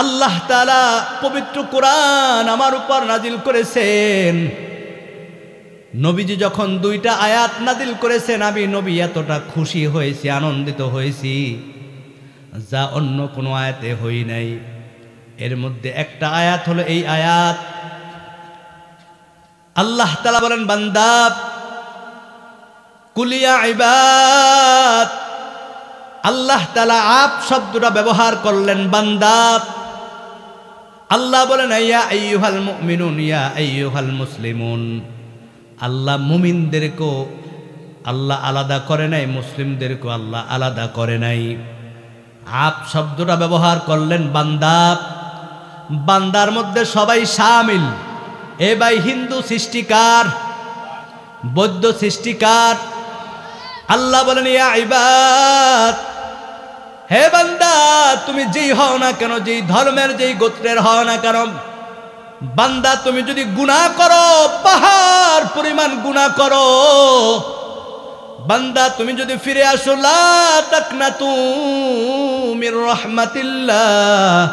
আল্লাহ তাআলা পবিত্র কোরআন আমার উপর নাজিল করেছেন। নবীজি যখন দুইটা আয়াত নাজিল করেছেন, আমি নবী এতটা খুশি হয়েছি, আনন্দিত হয়েছি, যা অন্য কোনো আয়াতে হই নাই। এর মধ্যে একটা আয়াত হলো এই আয়াত। আল্লাহ তাআলা বলেন, বান্দা, কুল ইয়া ইবাদ। আল্লাহ তাআলা আপ শব্দটা ব্যবহার করলেন বান্দা। আল্লাহ বলেন, ইয়া আইয়ুহাল মুমিনুন, ইয়া আইয়ুহাল মুসলিমুন। আল্লাহ মুমিনদেরকেও আল্লাহ আলাদা করে নাই, মুসলিমদেরকেও আল্লাহ আলাদা করে নাই। আপ শব্দটা ব্যবহার করলেন বান্দা। বান্দার মধ্যে সবাই শামিল। এ ভাই, হিন্দু সৃষ্টিকার, বৌদ্ধ সৃষ্টিকার। আল্লাহ বলেন, ইয়া ইবাদ, হে বান্দা, তুমি যেই হও না কেন, যেই ধর্মের, যেই গোত্রের হও না কেন, বান্দা তুমি যদি গুনাহ করো, পাহাড় পরিমাণ গুনাহ করো, বান্দা তুমি যদি ফিরে আসো, লা তাকনাতু মির রাহমাতিল্লাহ।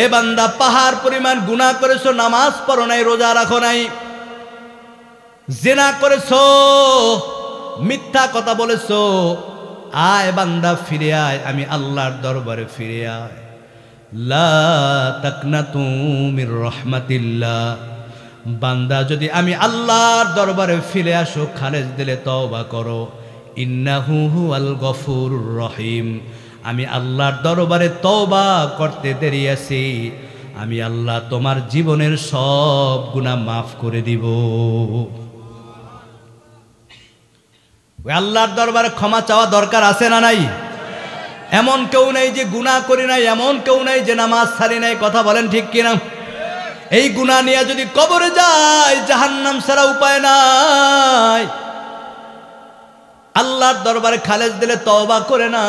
এ বান্দা, পাহাড় পরিমাণ গুনাহ করেছো, নামাজ পড়ো নাই, রোজা রাখো নাই, জিনা করেছো, মিথ্যা কথা বলেছো, আয় বান্দা ফিরে আয়, আমি আল্লাহর দরবারে ফিরে আয়। লা তাকনাতু মির রাহমাতিল্লাহ। বান্দা যদি আমি আল্লাহর দরবারে ফিরে আসো, খালেস দিলে তওবা করো, ইন্নাহু হুয়াল গফুরুর রহিম। আমি আল্লাহর দরবারে তওবা করতে দেরি আছি, আমি আল্লাহ তোমার জীবনের সব গুনাহ মাফ করে দিব। ওই আল্লাহর দরবারে ক্ষমা চাওয়া দরকার আছে না নাই? এমন কেউ নেই যে গুনাহ করি নাই, এমন কেউ নেই যে নামাজ ছাড়ি নাই। কথা বলেন ঠিক কিনা? এই গুনাহ নিয়ে যদি কবরে যায়, জাহান্নাম ছাড়া উপায় নাই। আল্লাহর দরবারে খালেস দিলে তওবা করে না।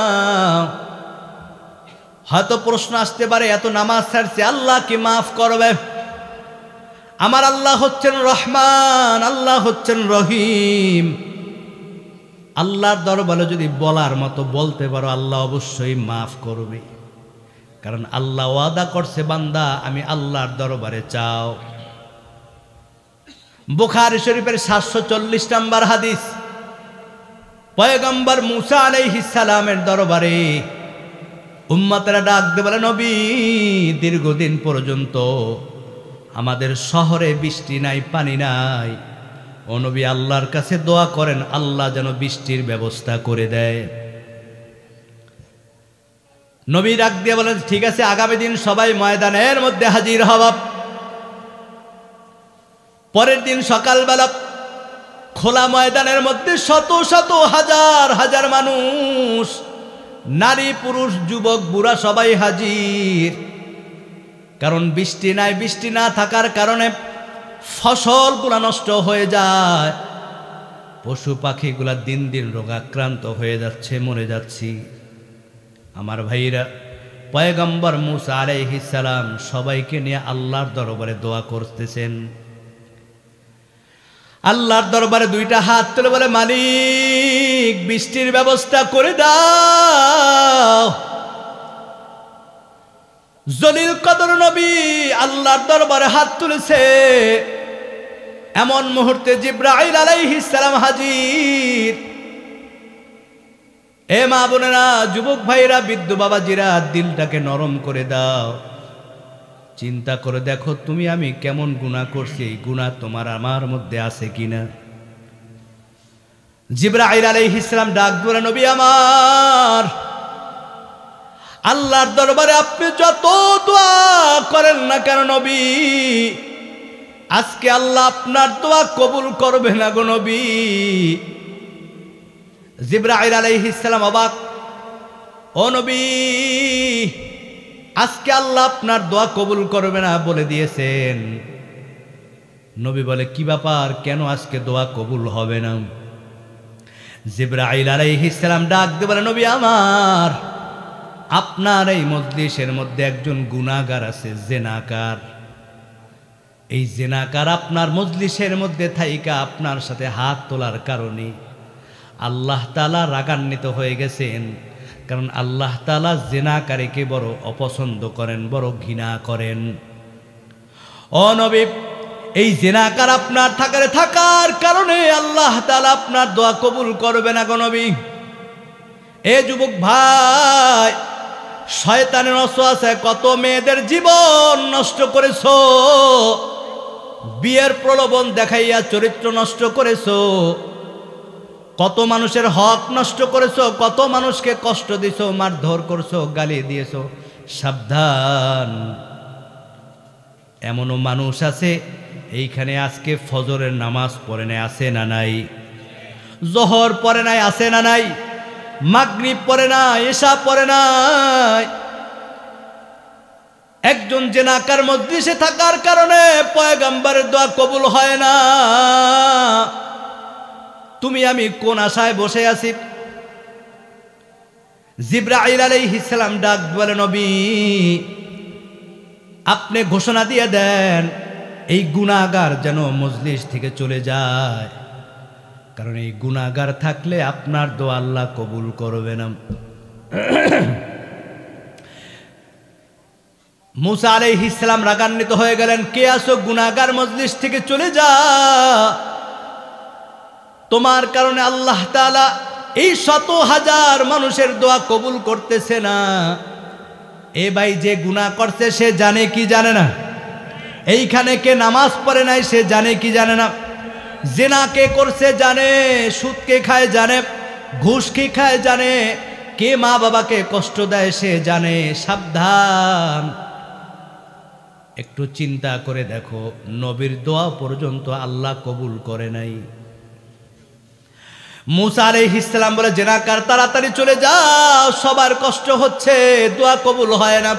হয়তো প্রশ্ন আসতে পারে, এত নামাজ ছাড়ছে, আল্লাহ কি মাফ করবে? আমার আল্লাহ হচ্ছেন রহমান, আল্লাহ হচ্ছেন রহিম। আল্লাহর দরবারে যদি বলার মতো বলতে পারো, আল্লাহ অবশ্যই মাফ করবে। কারণ আল্লাহ ওয়াদা করছে, বান্দা আমি আল্লাহর দরবারে চাও। বুখারী শরীফের 740 নম্বর হাদিস। পয়গম্বর মুসা আলাইহিস সালামের দরবারে উম্মতেরা ডাক দিয়ে বলে, নবী, দীর্ঘদিন পর্যন্ত আমাদের শহরে বৃষ্টি নাই, পানি নাই। ও নবী, আল্লাহর কাছে দোয়া করেন, আল্লাহ যেন বৃষ্টির ব্যবস্থা করে দেয়। নবী ডাক দিয়ে বলেন, ঠিক আছে, আগামী দিন সবাই ময়দানের মধ্যে হাজির হব। পরের দিন সকালবেলা খোলা ময়দানের মধ্যে শত শত হাজার হাজার মানুষ, নারী পুরুষ যুবক বুড়া সবাই হাজির। কারণ বৃষ্টি নাই, বৃষ্টি না থাকার কারণে ফসলগুলা নষ্ট হয়ে যায়, পশু পাখিগুলা দিন দিন রোগাক্রান্ত হয়ে যাচ্ছে, মরে যাচ্ছি। আমার ভাইরা, পয়গম্বর মুসা আলাইহিস সালাম সবাইকে নিয়ে আল্লাহর দরবারে দোয়া করতেছেন। আল্লাহর দরবারে দুইটা হাত তুলে বলে, মালিক বৃষ্টির ব্যবস্থা করে দাও। জলিল কদর নবী আল্লাহর দরবারে হাত তুলেছে, এমন মুহূর্তে জিবরাইল আলাইহিস সালাম হাজির। এ মা বোনেরা, যুবক ভাইরা, বৃদ্ধ বাবাজিরা, দিলটাকে নরম করে দাও। চিন্তা করে দেখো তুমি আমি কেমন গুনাহ করছি, এই গুনাহ তোমার আমার মধ্যে আছে কিনা। জিবরাইল আলাইহিস সালাম ডাক দিয়ে, নবী আমার, আল্লাহর দরবারে আপনি যত দোয়া করেন না কেন নবী, আজকে আল্লাহ আপনার দোয়া কবুল করবে না গো নবী। জিবরাইল আলাইহিস সালাম অবাক, ও নবী, আজকে আল্লাহ আপনার দোয়া কবুল করবে না বলে দিয়েছেন। নবী বলে, কি ব্যাপার, কেন আজকে দোয়া কবুল হবে না? জিবরাইল আলাইহিস সালাম ডাক দিয়ে বলে, নবী আমার, আপনার এই মজলিসের মধ্যে একজন গুনাহগার আছে, জেনাকার। এই জেনাকার আপনার মজলিসের মধ্যে থাইকা আপনার সাথে হাত তোলার কারণে আল্লাহ তাআলা রাগান্বিত হয়ে গেছেন। কারণ আল্লাহ তাআলা জেনাকারীকে বড় অপছন্দ করেন, বড় ঘৃণা করেন। ও নবী, এই জেনাকার আপনার থাকার কারণে আল্লাহ তাআলা আপনার দোয়া কবুল করবে না গো নবী। এ যুবক ভাই, শয়তানের ওয়াসওয়াসায় কত মেয়েদের জীবন নষ্ট করেছো, বিয়ের প্রলোভন দেখাইয়া চরিত্র নষ্ট করেছো, কত মানুষের হক নষ্ট করেছো, কত মানুষকে কষ্ট দিছো, মারধর করছো, গালি দিয়েছো। সাবধান, এমনও মানুষ আছে এইখানে আজকে ফজরের নামাজ পড়ে নাই, আছে না নাই? জোহর পড়ে নাই, আছে না নাই? মাগরিব পড়ে নাই, এশা পড়ে নাই। একজন জেনাকার মজলিসে থাকার কারণে পয়গম্বরের দোয়া কবুল হয় না। তুমি আমি কোন আশায় বসে আছি? জিবরাইল আলাইহিস সালাম ডাক বলে, নবী আপনি ঘোষণা দিয়ে দেন এই গুনাহগার যেন মজলিস থেকে চলে যায়, কারণ এই গুনাহগার থাকলে আপনার দোয়া আল্লাহ কবুল করবে না। মুসা আলাইহিস সালাম রাগান্বিত হয়ে গেলেন, কে আসো, গুনাহগার মজলিস থেকে চলে যা, তোমার কারণে আল্লাহ তাআলা এই শত হাজার মানুষের দোয়া কবুল করতেছে না। এ ভাই, যে গুনাহ করছে সে জানে কি জানে না? এইখানে কে নামাজ পড়ে নাই সে জানে কি জানে না? জিনা কে করছে জানে, সুদ কে খায় জানে, ঘুষ কে খায় জানে, কে মা বাবাকে কষ্ট দেয় সে জানে। সাবধান, একটু চিন্তা করে দেখো, নবীর দোয়া পর্যন্ত আল্লাহ কবুল করে নাই। মুসা আলাইহিস সালাম বলে, জেনাকার তাড়াতাড়ি চলে যাও, সবার কষ্ট হচ্ছে, দোয়া কবুল হয় না।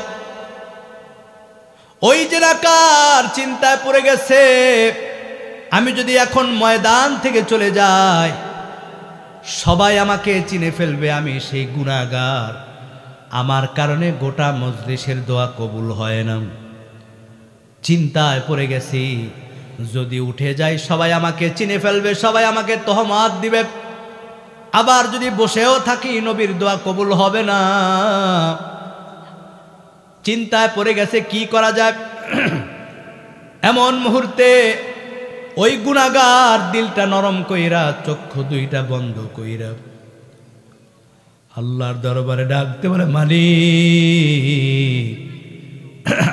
ওই জেনাকার চিন্তায় পড়ে গেছে, আমি যদি এখন ময়দান থেকে চলে যাই সবাই আমাকে চিনে ফেলবে, আমি সেই গুনাহগার, আমার কারণে গোটা মজলিসের দোয়া কবুল হয় না। চিন্তায় পড়ে গেছি, যদি উঠে যাই সবাই আমাকে চিনে ফেলবে, সবাই আমাকে তহমাত দিবে, আবার যদি বসেও থাকি নবীর দোয়া কবুল হবে না। চিন্তায় পড়ে গেছে কি করা যায়। এমন মুহূর্তে ওই গুনাহগার দিলটা নরম কইরা, চক্ষু দুইটা বন্ধ কইরা আল্লাহর দরবারে ডাকতে বলে, মালিক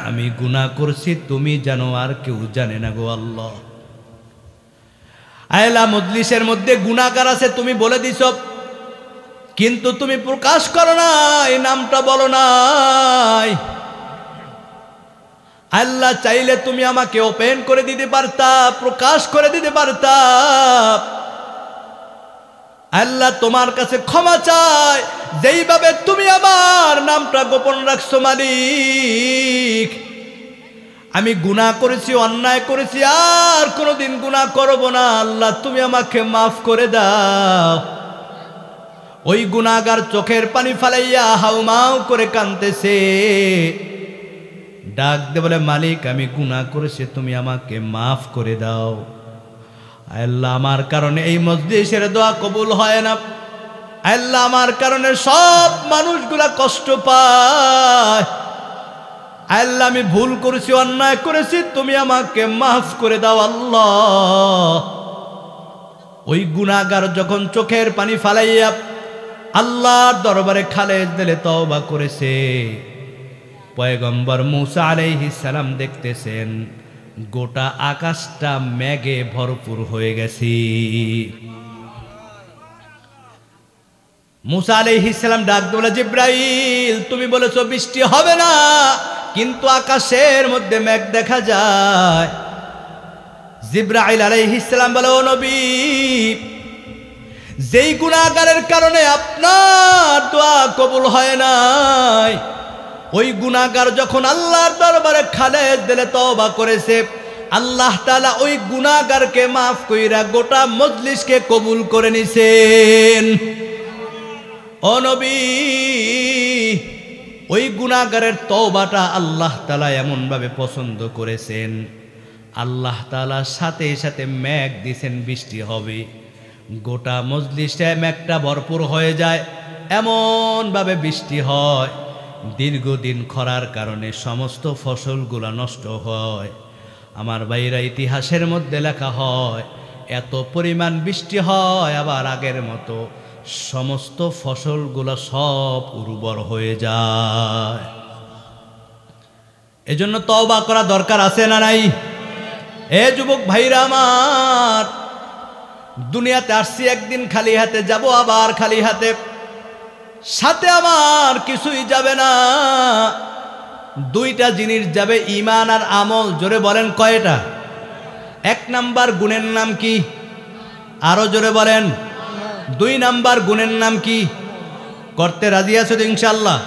আমি গুনাহ করছি, তুমি জানো, আর কেউ জানে না গো আল্লাহ। আয়লা মজলিসের মধ্যে গুনাহগার আছে তুমি বলে দিছ, কিন্তু তুমি প্রকাশ করো নাই, নামটা বলো নাই। আল্লাহ চাইলে তুমি আমাকে ওপেন করে দিতে পারতা, প্রকাশ করে দিতে পারতা। আল্লাহ তোমার কাছে ক্ষমা চাই, যেইভাবে তুমি আমার নামটা গোপন রাখছো মালিক। আমি গুনাহ করেছি, অন্যায় করেছি, আর কোনোদিন গুনাহ করব না। আল্লাহ তুমি আমাকে মাফ করে দাও। ওই গুনাহগার চোখের পানি ফালাইয়া হাউমাউ করে কাঁদতেছে, ডাক দিয়ে বলে, মালিক আমি গুনাহ করেছি, তুমি আমাকে মাফ করে দাও। আল্লাহ আমার কারণে এই মজলিসের দোয়া কবুল হয় না, আল্লাহ আমার কারণে সব মানুষগুলা কষ্ট পায়, আল্লাহ আমি ভুল করেছি, অন্যায় করেছি, তুমি আমাকে মাফ করে দাও আল্লাহ। ওই গুনাহগার যখন চোখের পানি ফালাইয়া আল্লাহর দরবারে খালেজ দিলে তওবা করেছে, পয়গম্বর মুসা আলাইহিস সালাম দেখতেছেন গোটা আকাশটা মেঘে ভরপুর হয়ে গেছে। মুসা আলাইহিস সালাম ডাক দিয়ে বলে, জিব্রাইল তুমি বলেছো বৃষ্টি হবে না, কিন্তু আকাশের মধ্যে মেঘ দেখা যায়। জিব্রাইল আলাইহিস সালাম বলে, ও নবী, যেই গুনাহগারের কারণে আপনার দোয়া কবুল হয় নাই, ওই গুনাহগার যখন আল্লাহর দরবারে খালেজ দিলে তওবা করেছে, আল্লাহ তাআলা ওই গুনাহগারকে মাফ কইরা গোটা মজলিসকে কবুল করে নিছেন। ও নবী, ওই গুনাহগারের তওবাটা আল্লাহ তাআলা এমন ভাবে পছন্দ করেছেন, আল্লাহ তাআলা সাথে সাথে মেঘ দিয়েছেন, বৃষ্টি হবে, গোটা মজলিসে মেঘটা ভরপুর হয়ে যায়, এমন ভাবে বৃষ্টি হয়, দীর্ঘদিন খরার কারণে সমস্ত ফসলগুলা নষ্ট হয়। আমার ভাইরা, ইতিহাসের মধ্যে লেখা হয় এত পরিমাণ বৃষ্টি হয়, আবার আগের মতো সমস্ত ফসলগুলো সব উর্বর হয়ে যায়। এজন্য তওবা করা দরকার আছে না নাই? এ যুবক ভাইরা আমার, দুনিয়াতে আসছি একদিন খালি হাতে যাব, আবার খালি হাতে, সাথে আমার কিছুই যাবে না। দুইটা জিনিস যাবে, ঈমান আর আমল। জোরে বলেন কয়টা? এক নাম্বার গুণের নাম কি? আরো জোরে বলেন। দুই নাম্বার গুণের নাম কি? করতে রাজি আছো তো ইনশাআল্লাহ?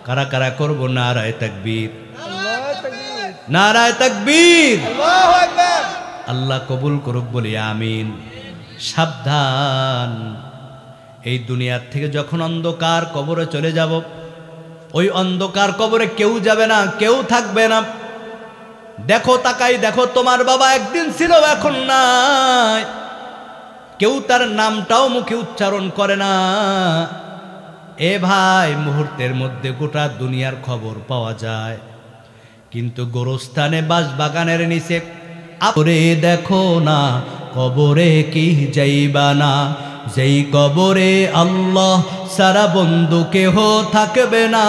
কারা কারা করব? নারায়ে তাকবীর, নারায়ে তাকবীর, আল্লাহু আকবার। আল্লাহ কবুল করুক বলি আমিন। সাবধান, এই দুনিয়ার থেকে যখন অন্ধকার কবরে চলে যাব, ওই অন্ধকার কবরে কেউ যাবে না, কেউ থাকবে না। দেখো, তাকাই দেখো, তোমার বাবা একদিন ছিল, এখন নাই, কেউ তার নামটাও মুখে উচ্চারণ করে না। এ ভাই, মুহূর্তের মধ্যে গোটা দুনিয়ার খবর পাওয়া যায়, কিন্তু গোরস্থানে বাঁশবাগানের নিচে আপরে দেখো না, কবরে কি যাইবা না, যেই কবরে আল্লাহ সারা বন্ধু কেহ থাকবে না,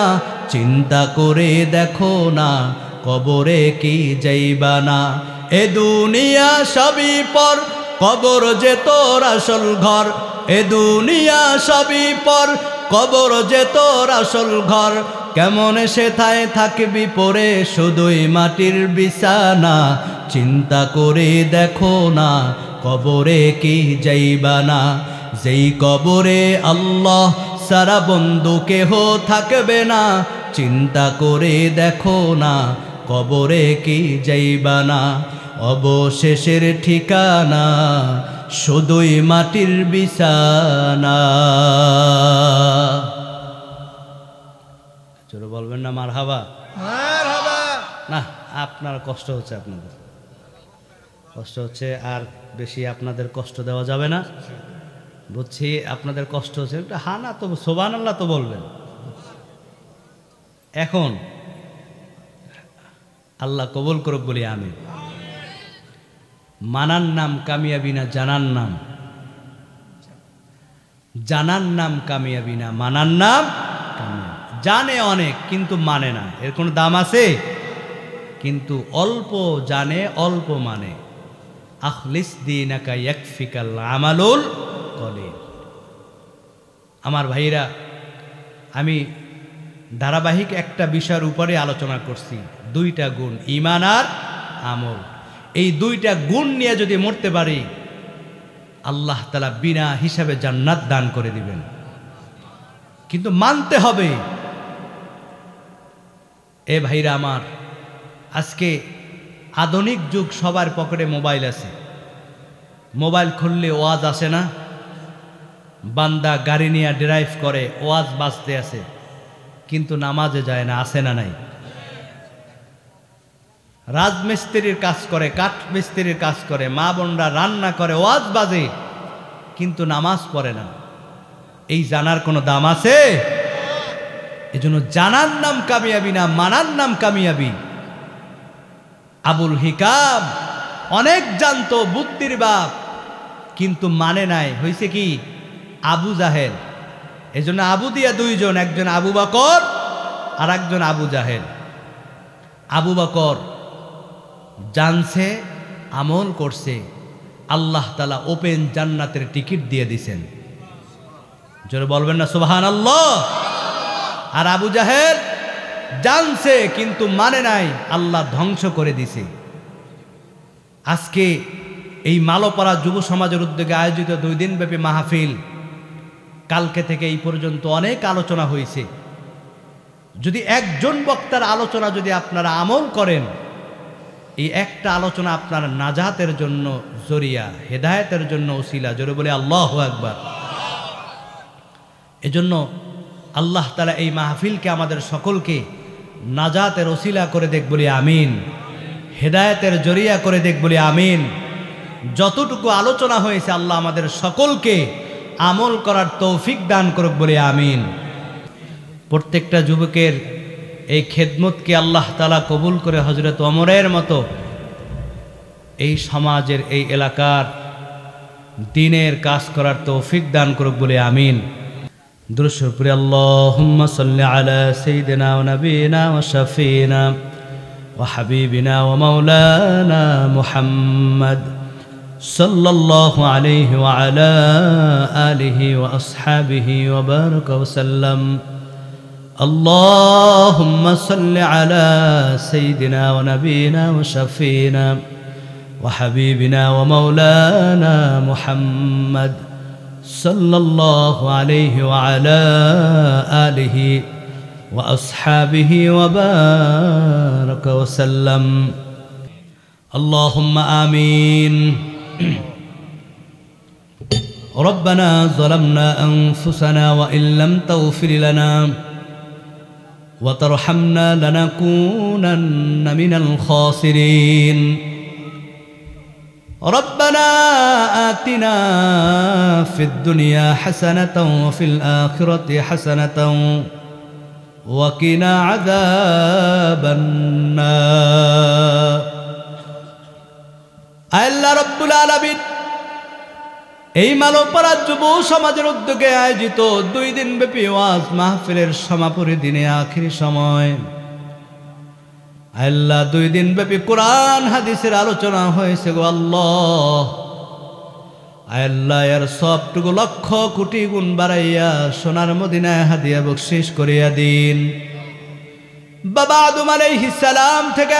চিন্তা করে দেখো না, কবরে কি যাইবা না। এ দুনিয়া সবই পর, কবর যে তোর আসল ঘর, এ দুনিয়া সবই পর, কবর যে তোর আসল ঘর। কেমন সেথায় থাকবি পরে, শুধুই মাটির বিছানা, চিন্তা করে দেখো না, কবরে কি যাইবা না, যেই কবরে আল্লাহ সারা বন্ধু কেহ থাকবে না, চিন্তা করে দেখো না, কবরে কি যাইবা না। অবশেষের ঠিকানা শুধুই মাটির বিছানা। চলো বলবেন না মারহাবা? মারহাবা। না, আপনার কষ্ট হচ্ছে, আপনাদের কষ্ট হচ্ছে, আর বেশি আপনাদের কষ্ট দেওয়া যাবে না, বুঝছি আপনাদের কষ্ট হচ্ছে। একটা হানা তো সুবহানাল্লাহ তো বলবেন। এখন আল্লাহ কবুল করুক বলি আমি। মানার নাম কামিয়াবি না, জানার নাম? জানার নাম কামিয়াবি না, মানার নাম কামিয়াবি। জানে অনেক কিন্তু মানে না, এর কোনো দাম আছে? কিন্তু অল্প জানে, অল্প মানে। আখলিস দীনাকা ইয়াকফিকাল আমালুল কলিল। আমার ভাইরা, আমি ধারাবাহিক একটা বিষয়ের উপরে আলোচনা করছি, দুইটা গুণ, ঈমান আর আমল। এই দুইটা গুণ নিয়ে যদি মরতে পারি, আল্লাহ তাআলা বিনা হিসাবে জান্নাত দান করে দিবেন। কিন্তু মানতে হবে। এ ভাইরা আমার, আজকে আধুনিক যুগ, সবার পকেটে মোবাইল আছে। মোবাইল খুললে ওয়াজ আসে না? বান্দা গাড়ি নিয়ে ড্রাইভ করে, ওয়াজ বাজতে আছে, কিন্তু নামাজে যায় না, আছে না নাই? রাজমিস্ত্রির কাজ করে, কাঠ মিস্ত্রির কাজ করে, মা বোনরা রান্না করে, ওয়াজ বাজে, কিন্তু নামাজ পড়ে না। এই জানার কোনো দাম আছে? এজন্য জানার নাম কামিয়াবি না, মানার নাম কামিয়াবি। আবুল হিকাম অনেক জানতো, বুদ্ধির বাপ, কিন্তু মানে নাই, হয়েছে কি আবু জাহেল। এজন্য আবু দিয়া দুইজন, একজন আবু বকর আর একজন আবু জাহেল। আবু বকর জানছে, আমল করছে, আল্লাহ তাআলা ওপেন জান্নাতের টিকিট দিয়ে দিছেন। জোরে বলবেন না সুবহানাল্লাহ। আর আবু জাহেল জানছে কিন্তু মানে নাই, আল্লাহ ধ্বংস করে দিছে। আজকে এই মালোপাড়া যুব সমাজের উদ্যোগে আয়োজিত 2 দিনব্যাপী মাহফিল, কালকে থেকে এই পর্যন্ত অনেক আলোচনা হয়েছে। যদি একজন বক্তার আলোচনা যদি আপনারা আমল করেন, এই একটা আলোচনা আপনার নাজাতের জন্য জরিয়া, হেদায়েতের জন্য ওসিলা। জোরে বলে আল্লাহু আকবার। এজন্য আল্লাহ তাআলা এই মাহফিলকে আমাদের সকলকে নাজাতের ওসিলা করে দেখ বলি আমিন, হেদায়েতের জরিয়া করে দেখ বলি আমিন। যতটুকু আলোচনা হয়েছে আল্লাহ আমাদের সকলকে আমল করার তৌফিক দান করুক বলি আমিন। প্রত্যেকটা যুবকের এই খেদমতকে আল্লাহ তাআলা কবুল করে হযরত ওমরের মতো এই সমাজের, এই এলাকার দ্বীনের কাজ করার তৌফিক দান করুক বলে আমিন। দুরূদ শরীফ পড়ি। আল্লাহুম্মা সাল্লি আলা সাইয়্যিদিনা ওয়া নাবিয়িনা ওয়া শাফিনা ওয়া হাবিবিনা ওয়া মাওলানা মুহাম্মদ সাল্লাল্লাহু আলাইহি ওয়া আলা আলিহি ওয়া আসহাবিহি ওয়া বারাকা ওয়া সাল্লাম। اللهم صل على سيدنا ونبينا وشفينا وحبيبنا ومولانا محمد صلى الله عليه وعلى آله وأصحابه وبارك وسلم. اللهم آمين. ربنا ظلمنا أنفسنا وإن لم تغفر لنا وترحمنا لنكونن من الخاسرين. ربنا آتنا في الدنيا حسنة وفي الآخرة حسنة وقنا عذاب النار. আল্লাহ রাব্বুল আলামিন এই মালোপাড়া যুব সমাজের উদ্যোগে আয়োজিত 2 দিনব্যাপী ওয়াজ মাহফিলের সমাপনী দিনে আখিরি সময় আল্লাহ 2 দিনব্যাপী কোরআন হাদিসের আলোচনা হয়েছে গো আল্লাহ। আল্লাহ এর সবটুকু লক্ষ কোটি গুণ বাড়াইয়া সোনার মদিনায় হাদিয়া বকশিশ করিয়া দিন। বাবা আদম আলাইহিস সালাম থেকে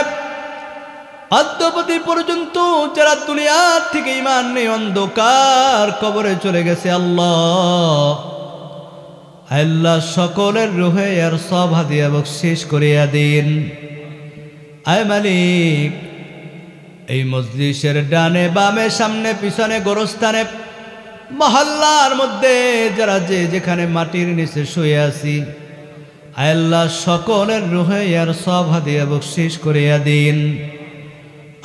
অদ্যপতি পর্যন্ত যারা দুনিয়া থেকে ঈমান নিয়ে অন্ধকার কবরে চলে গেছে, আল্লাহ আল্লাহ সকলের রূহে এর সব হাদিয়া বকশিশ করিয়া দিন। আয় মালিক, এই মজলিসের ডানে বামে সামনে পিছনে গোরস্থানে মহল্লার মধ্যে যারা যে যেখানে মাটির নিচে শুয়ে আছি, আয় আল্লাহ সকলের রূহে এর সব হাদিয়া বকশিশ করিয়া দিন।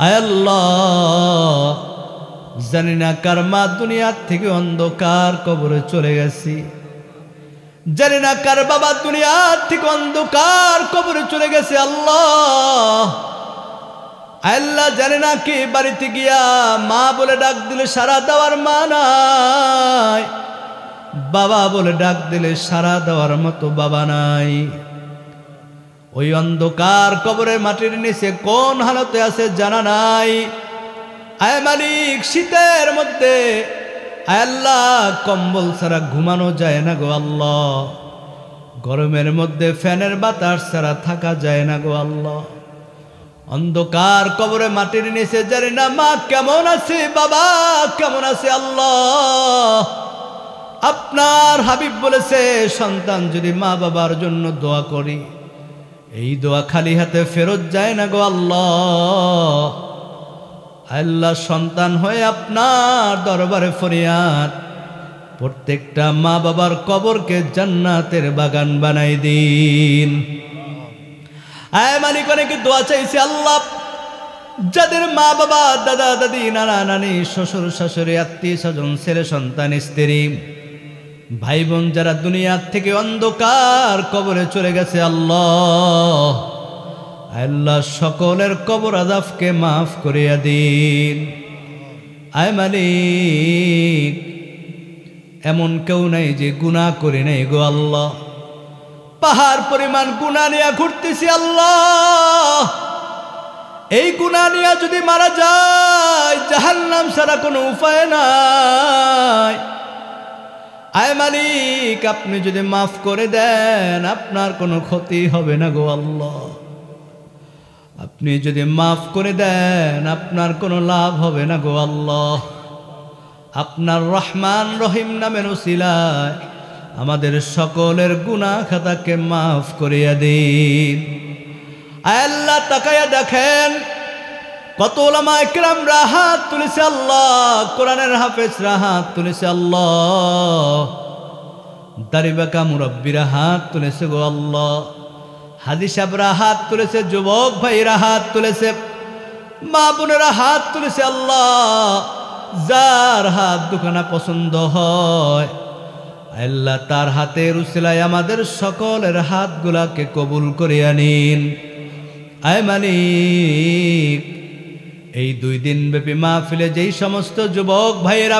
আয় আল্লাহ, জানি না কার মা দুনিয়ার থেকে অন্ধকার কবরে চলে গেছি, জানি না কার বাবা দুনিয়ার থেকে অন্ধকার কবরে চলে গেছে। আল্লাহ আল্লাহ, জানি না কি বাড়িতে গিয়া মা বলে ডাক দিলে সাড়া দেওয়ার মা নাই, বাবা বলে ডাক দিলে সাড়া দেওয়ার মতো বাবা নাই। ওই অন্ধকার কবরের মাটির নিচে কোন হালতে আছে জানা নাই। আয় মালিক, শীতের মধ্যে আয় আল্লাহ কম্বল ছাড়া ঘুমানো যায় না গো আল্লাহ, গরমের মধ্যে ফ্যানের বাতাস ছাড়া থাকা যায় না গো আল্লাহ। অন্ধকার কবরে মাটির নিচে জানি না মা কেমন আছে, বাবা কেমন আছে। আল্লাহ, আপনার হাবিব বলেছে সন্তান যদি মা বাবার জন্য দোয়া করি, এই দোয়া খালি হাতে ফেরত যায় না গো আল্লাহ। আল্লাহ, সন্তান হয়ে আপনার দরবারে ফরিয়াদ, প্রত্যেকটা মা বাবার কবরকে জান্নাতের বাগান বানাই দিন। আয় মালিক, অনেকে দোয়া চাইছে আল্লাহ, যাদের মা বাবা, দাদা দাদি, নানা নানি, শ্বশুর শাশুড়ি, আত্মীয় স্বজন, ছেলে সন্তান, স্ত্রী, ভাই বোন যারা দুনিয়ার থেকে অন্ধকার কবরে চলে গেছে, আল্লাহ আল্লাহ সকলের কবর আযাবকে মাফ করিয়া দিন। আয় মালিক, এমন কেউ নাই যে গুনাহ করে নাই গো আল্লাহ। পাহাড় পরিমাণ গুনাহ নিয়ে ঘুরতেছি আল্লাহ, এই গুনাহ নিয়ে যদি মারা যায় জাহান্নাম ছাড়া কোনো উপায় নাই। আয় মালিক, আপনি যদি মাফ করে দেন আপনার কোনো ক্ষতি হবে না গো আল্লাহ। আপনি যদি মাফ করে দেন আপনার কোনো লাভ হবে না গো আল্লাহ। আপনার রহমান রহিম নামের উসিলায় আমাদের সকলের গুনাহ খাতাকে মাফ করিয়া দিন। আয় আল্লাহ, তাকায়া দেখেন কত উলামায়ে কেরামরা হাত তুলেছে আল্লাহ, কোরআনের হাফেজরা হাত তুলেছে আল্লাহ, দাড়ি বাঁকা মুরব্বীরা হাত তুলেছে গো আল্লাহ, হাজী সাহেবরা হাত তুলেছে, যুবক ভাইরা হাত তুলেছে, মা বোনেরা হাত তুলেছে আল্লাহ। যার হাত দুখানা পছন্দ হয় আল্লাহ তার হাতের উসিলায় আমাদের সকলের হাতগুলাকে কবুল করিয়া নিন। আয় মালিক, এই 2 দিন ব্যাপী মাহফিলে যেই সমস্ত যুবক ভাইয়েরা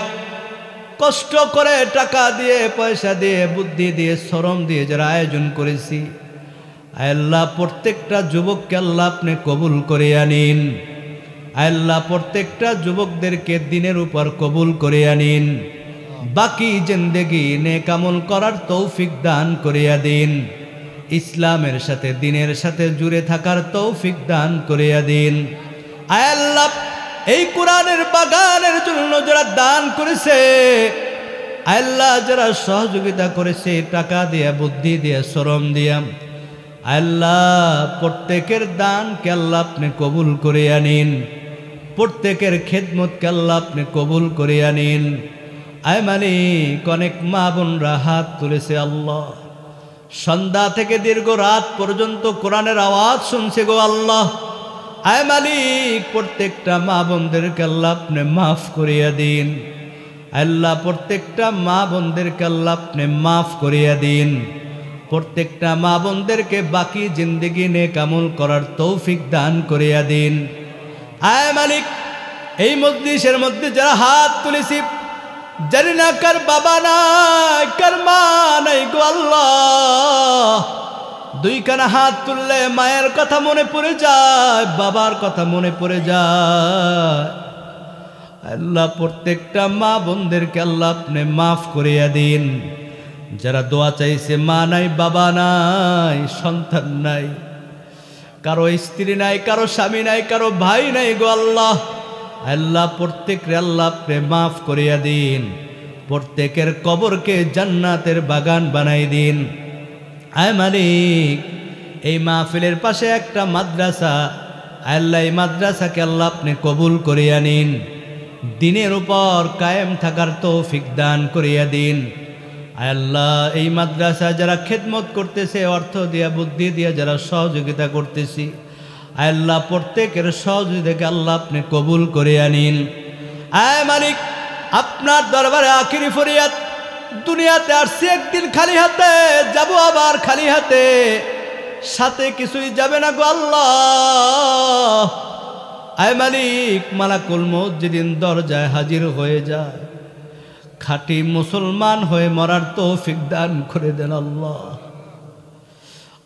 কষ্ট করে টাকা দিয়ে, পয়সা দিয়ে, বুদ্ধি দিয়ে, শ্রম দিয়ে যারা আয়োজন করেছি, আল্লাহ প্রত্যেকটা যুবককে আল্লাহ আপনি কবুল করিয়া নিন। আল্লাহ প্রত্যেকটা যুবকদেরকে দিনের উপর কবুল করিয়া নিন। বাকি জিন্দেগি নেক আমল করার তৌফিক দান করিয়া দিন। ইসলামের সাথে, দিনের সাথে জুড়ে থাকার তৌফিক দান করিয়া দিন। আয় আল্লাহ, এই কোরআনের বাগানের জন্য যারা দান করেছে, আল্লাহ যারা সহযোগিতা করেছে টাকা দিয়া, বুদ্ধি দিয়া, শ্রম দিয়া, আল্লাহ প্রত্যেকের দানকে আল্লাহ আপনি কবুল করিয়া নিন। প্রত্যেকের খেদমতকে আল্লাহ আপনি কবুল করিয়া নিন। আয় মালিক, অনেক মা বোনরা হাত তুলেছে আল্লাহ, সন্ধ্যা থেকে দীর্ঘ রাত পর্যন্ত কোরআনের আওয়াজ শুনছে গো আল্লাহ। আয় মালিক, প্রত্যেকটা মা বোনদেরকে আল্লাহ আপনি মাফ করিয়া দিন। আল্লাহ প্রত্যেকটা মা বোনদেরকে আল্লাহ আপনি মাফ করিয়া দিন। প্রত্যেকটা মা বোনদেরকে বাকি জিন্দেগি নেক আমল করার তৌফিক দান করিয়া দিন। আয় মালিক, এই মজলিসের মধ্যে যারা হাত তুলেছি, জানি না কার বাবা নাই, কার মা নাই গো আল্লাহ। 2খানা হাত তুললে মায়ের কথা মনে পড়ে যায়, বাবার কথা মনে পড়ে যায়। আল্লাহ প্রত্যেকটা মা বোনদেরকে আল্লাহ আপনি মাফ করিয়া দিন। যারা দোয়া চাইছে, মা নাই, বাবা নাই, সন্তান নাই, কারো স্ত্রী নাই, কারো স্বামী নাই, কারো ভাই নাই গো আল্লাহ। আল্লাহ প্রত্যেকরে আল্লাহ আপনি মাফ করিয়া দিন। প্রত্যেকের কবরকে জান্নাতের বাগান বানাই দিন। আয় মালিক, এই মাহফিলের পাশে একটা মাদ্রাসা, আল্লাহ এই মাদ্রাসাকে আল্লাহ আপনি কবুল করিয়া নিন। দিনের উপর কায়েম থাকার তৌফিক দান করিয়া দিন। আল্লাহ এই মাদ্রাসা যারা খেদমত করতেছে, অর্থ দিয়া, বুদ্ধি দিয়া যারা সহযোগিতা করতেছি, আল্লাহ প্রত্যেকের সহযোগিতাকে আল্লাহ আপনি কবুল করিয়া নিন। আয় মালিক, আপনার দরবারে আখিরি ফরিয়াদ, দুনিয়াতে আসছি একদিন খালি হাতে, যাব আবার খালি হাতে, সাথে কিছুই যাবে না গো আল্লাহ। আয় মালিক, মালাকুল মউত যেদিন দরজায় হাজির হয়ে যায়, খাঁটি মুসলমান হয়ে মরার তৌফিক দান করে দেন আল্লাহ।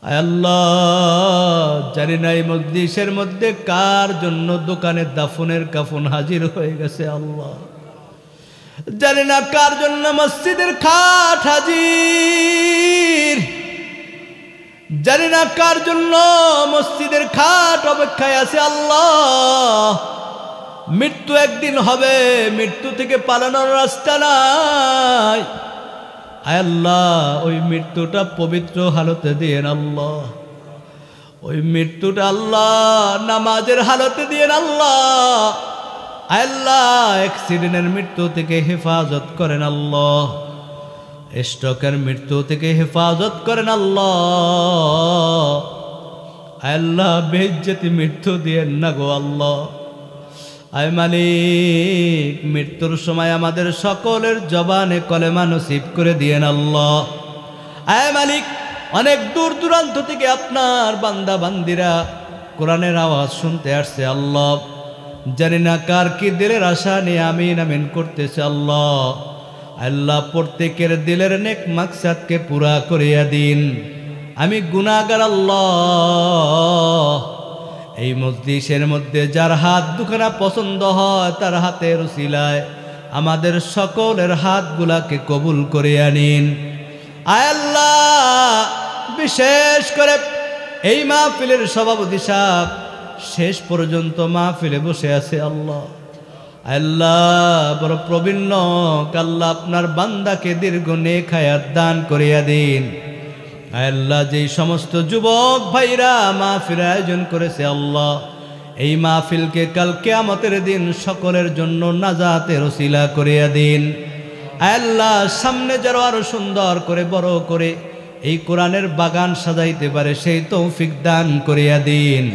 আয় আল্লাহ, জানি না এই মজলিসের মধ্যে কার জন্য দোকানে দাফনের কাফন হাজির হয়ে গেছে আল্লাহ। জানি না কার জন্য মসজিদের খাট হাজির, জানি না কার জন্য মসজিদের খাট অপেক্ষায় আছে আল্লাহ। মৃত্যু একদিন হবে, মৃত্যু থেকে পালানোর রাস্তা নাই। আয় আল্লাহ, ওই মৃত্যুটা পবিত্র হালতে দিয়েন আল্লাহ। ওই মৃত্যুটা আল্লাহ নামাজের হালতে দিয়েন আল্লাহ। আয় আল্লাহ, অ্যাক্সিডেন্টের মৃত্যু থেকে হেফাজত করেন আল্লাহ। স্ট্রোকের মৃত্যু থেকে হেফাজত করেন আল্লাহ। আল্লাহ বেইজ্জতি মৃত্যু দিয়েন না গো আল্লাহ। আয় মালিক, মৃত্যুর সময় আমাদের সকলের জবানে কলেমা নসিব করে দিয়েন আল্লাহ। আয় মালিক, অনেক দূর দূরান্ত থেকে আপনার বান্দা বান্দিরা কোরআনের আওয়াজ শুনতে আসছে আল্লাহ। জানি না কার কি দিলের আশা নিয়ে আমিন আমিন করতেছে আল্লাহ। আল্লাহ প্রত্যেকের দিলের নেক মাকসাদকে পুরা করিয়া দিন। আমি গুনাহগার আল্লাহ। এই মজলিসের মধ্যে যার হাত দুখানা পছন্দ হয় তার হাতের উসিলায় আমাদের সকলের হাতগুলাকে কবুল করিয়া নিন। আয় আল্লাহ, বিশেষ করে এই মাহফিলের সভাপতি সাহেব শেষ পর্যন্ত মাহফিলে বসে আছে আল্লাহ। আল্লাহ বড় প্রবীণ আল্লাহ, আপনার বান্দাকে দীর্ঘ নেক হায়াত দান করিয়া দিন। আল্লাহ, যেই সমস্ত যুবক ভাইরা মাহফিল আয়োজন করেছে আল্লাহ, এই মাহফিলকে কাল কিয়ামতের দিন সকলের জন্য নাজাতের ওসিলা করিয়া দিন। আল্লাহ, সামনে যারা আরো সুন্দর করে বড় করে এই কোরআনের বাগান সাজাইতে পারে সেই তৌফিক দান করিয়া দিন।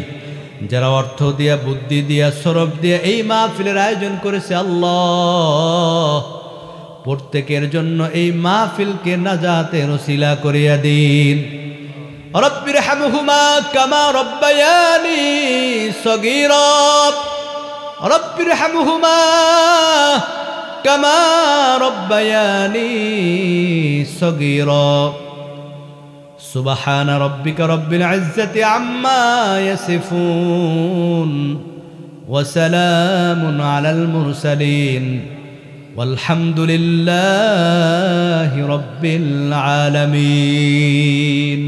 যারা অর্থ দিয়া, বুদ্ধি দিয়া, সরব দিয়া এই মাহফিলের আয়োজন করেছে আল্লাহ, প্রত্যেকের জন্য এই মাহফিলকে নাজাতের ওসিলা করিয়া দিন। রব্বির হামহুমা কামা রব্বায়ানি সগীরা, রব্বির হামহুমা কামা রব্বায়ানি সগীরা। সুবহান রব্বিকা রব্বিল ইজ্জাতি আম্মা ইয়াসিফুন ওয়া সালামুন আলাল মুরসালিন ওয়ালহামদুলিল্লাহি রব্বিল আলামিন।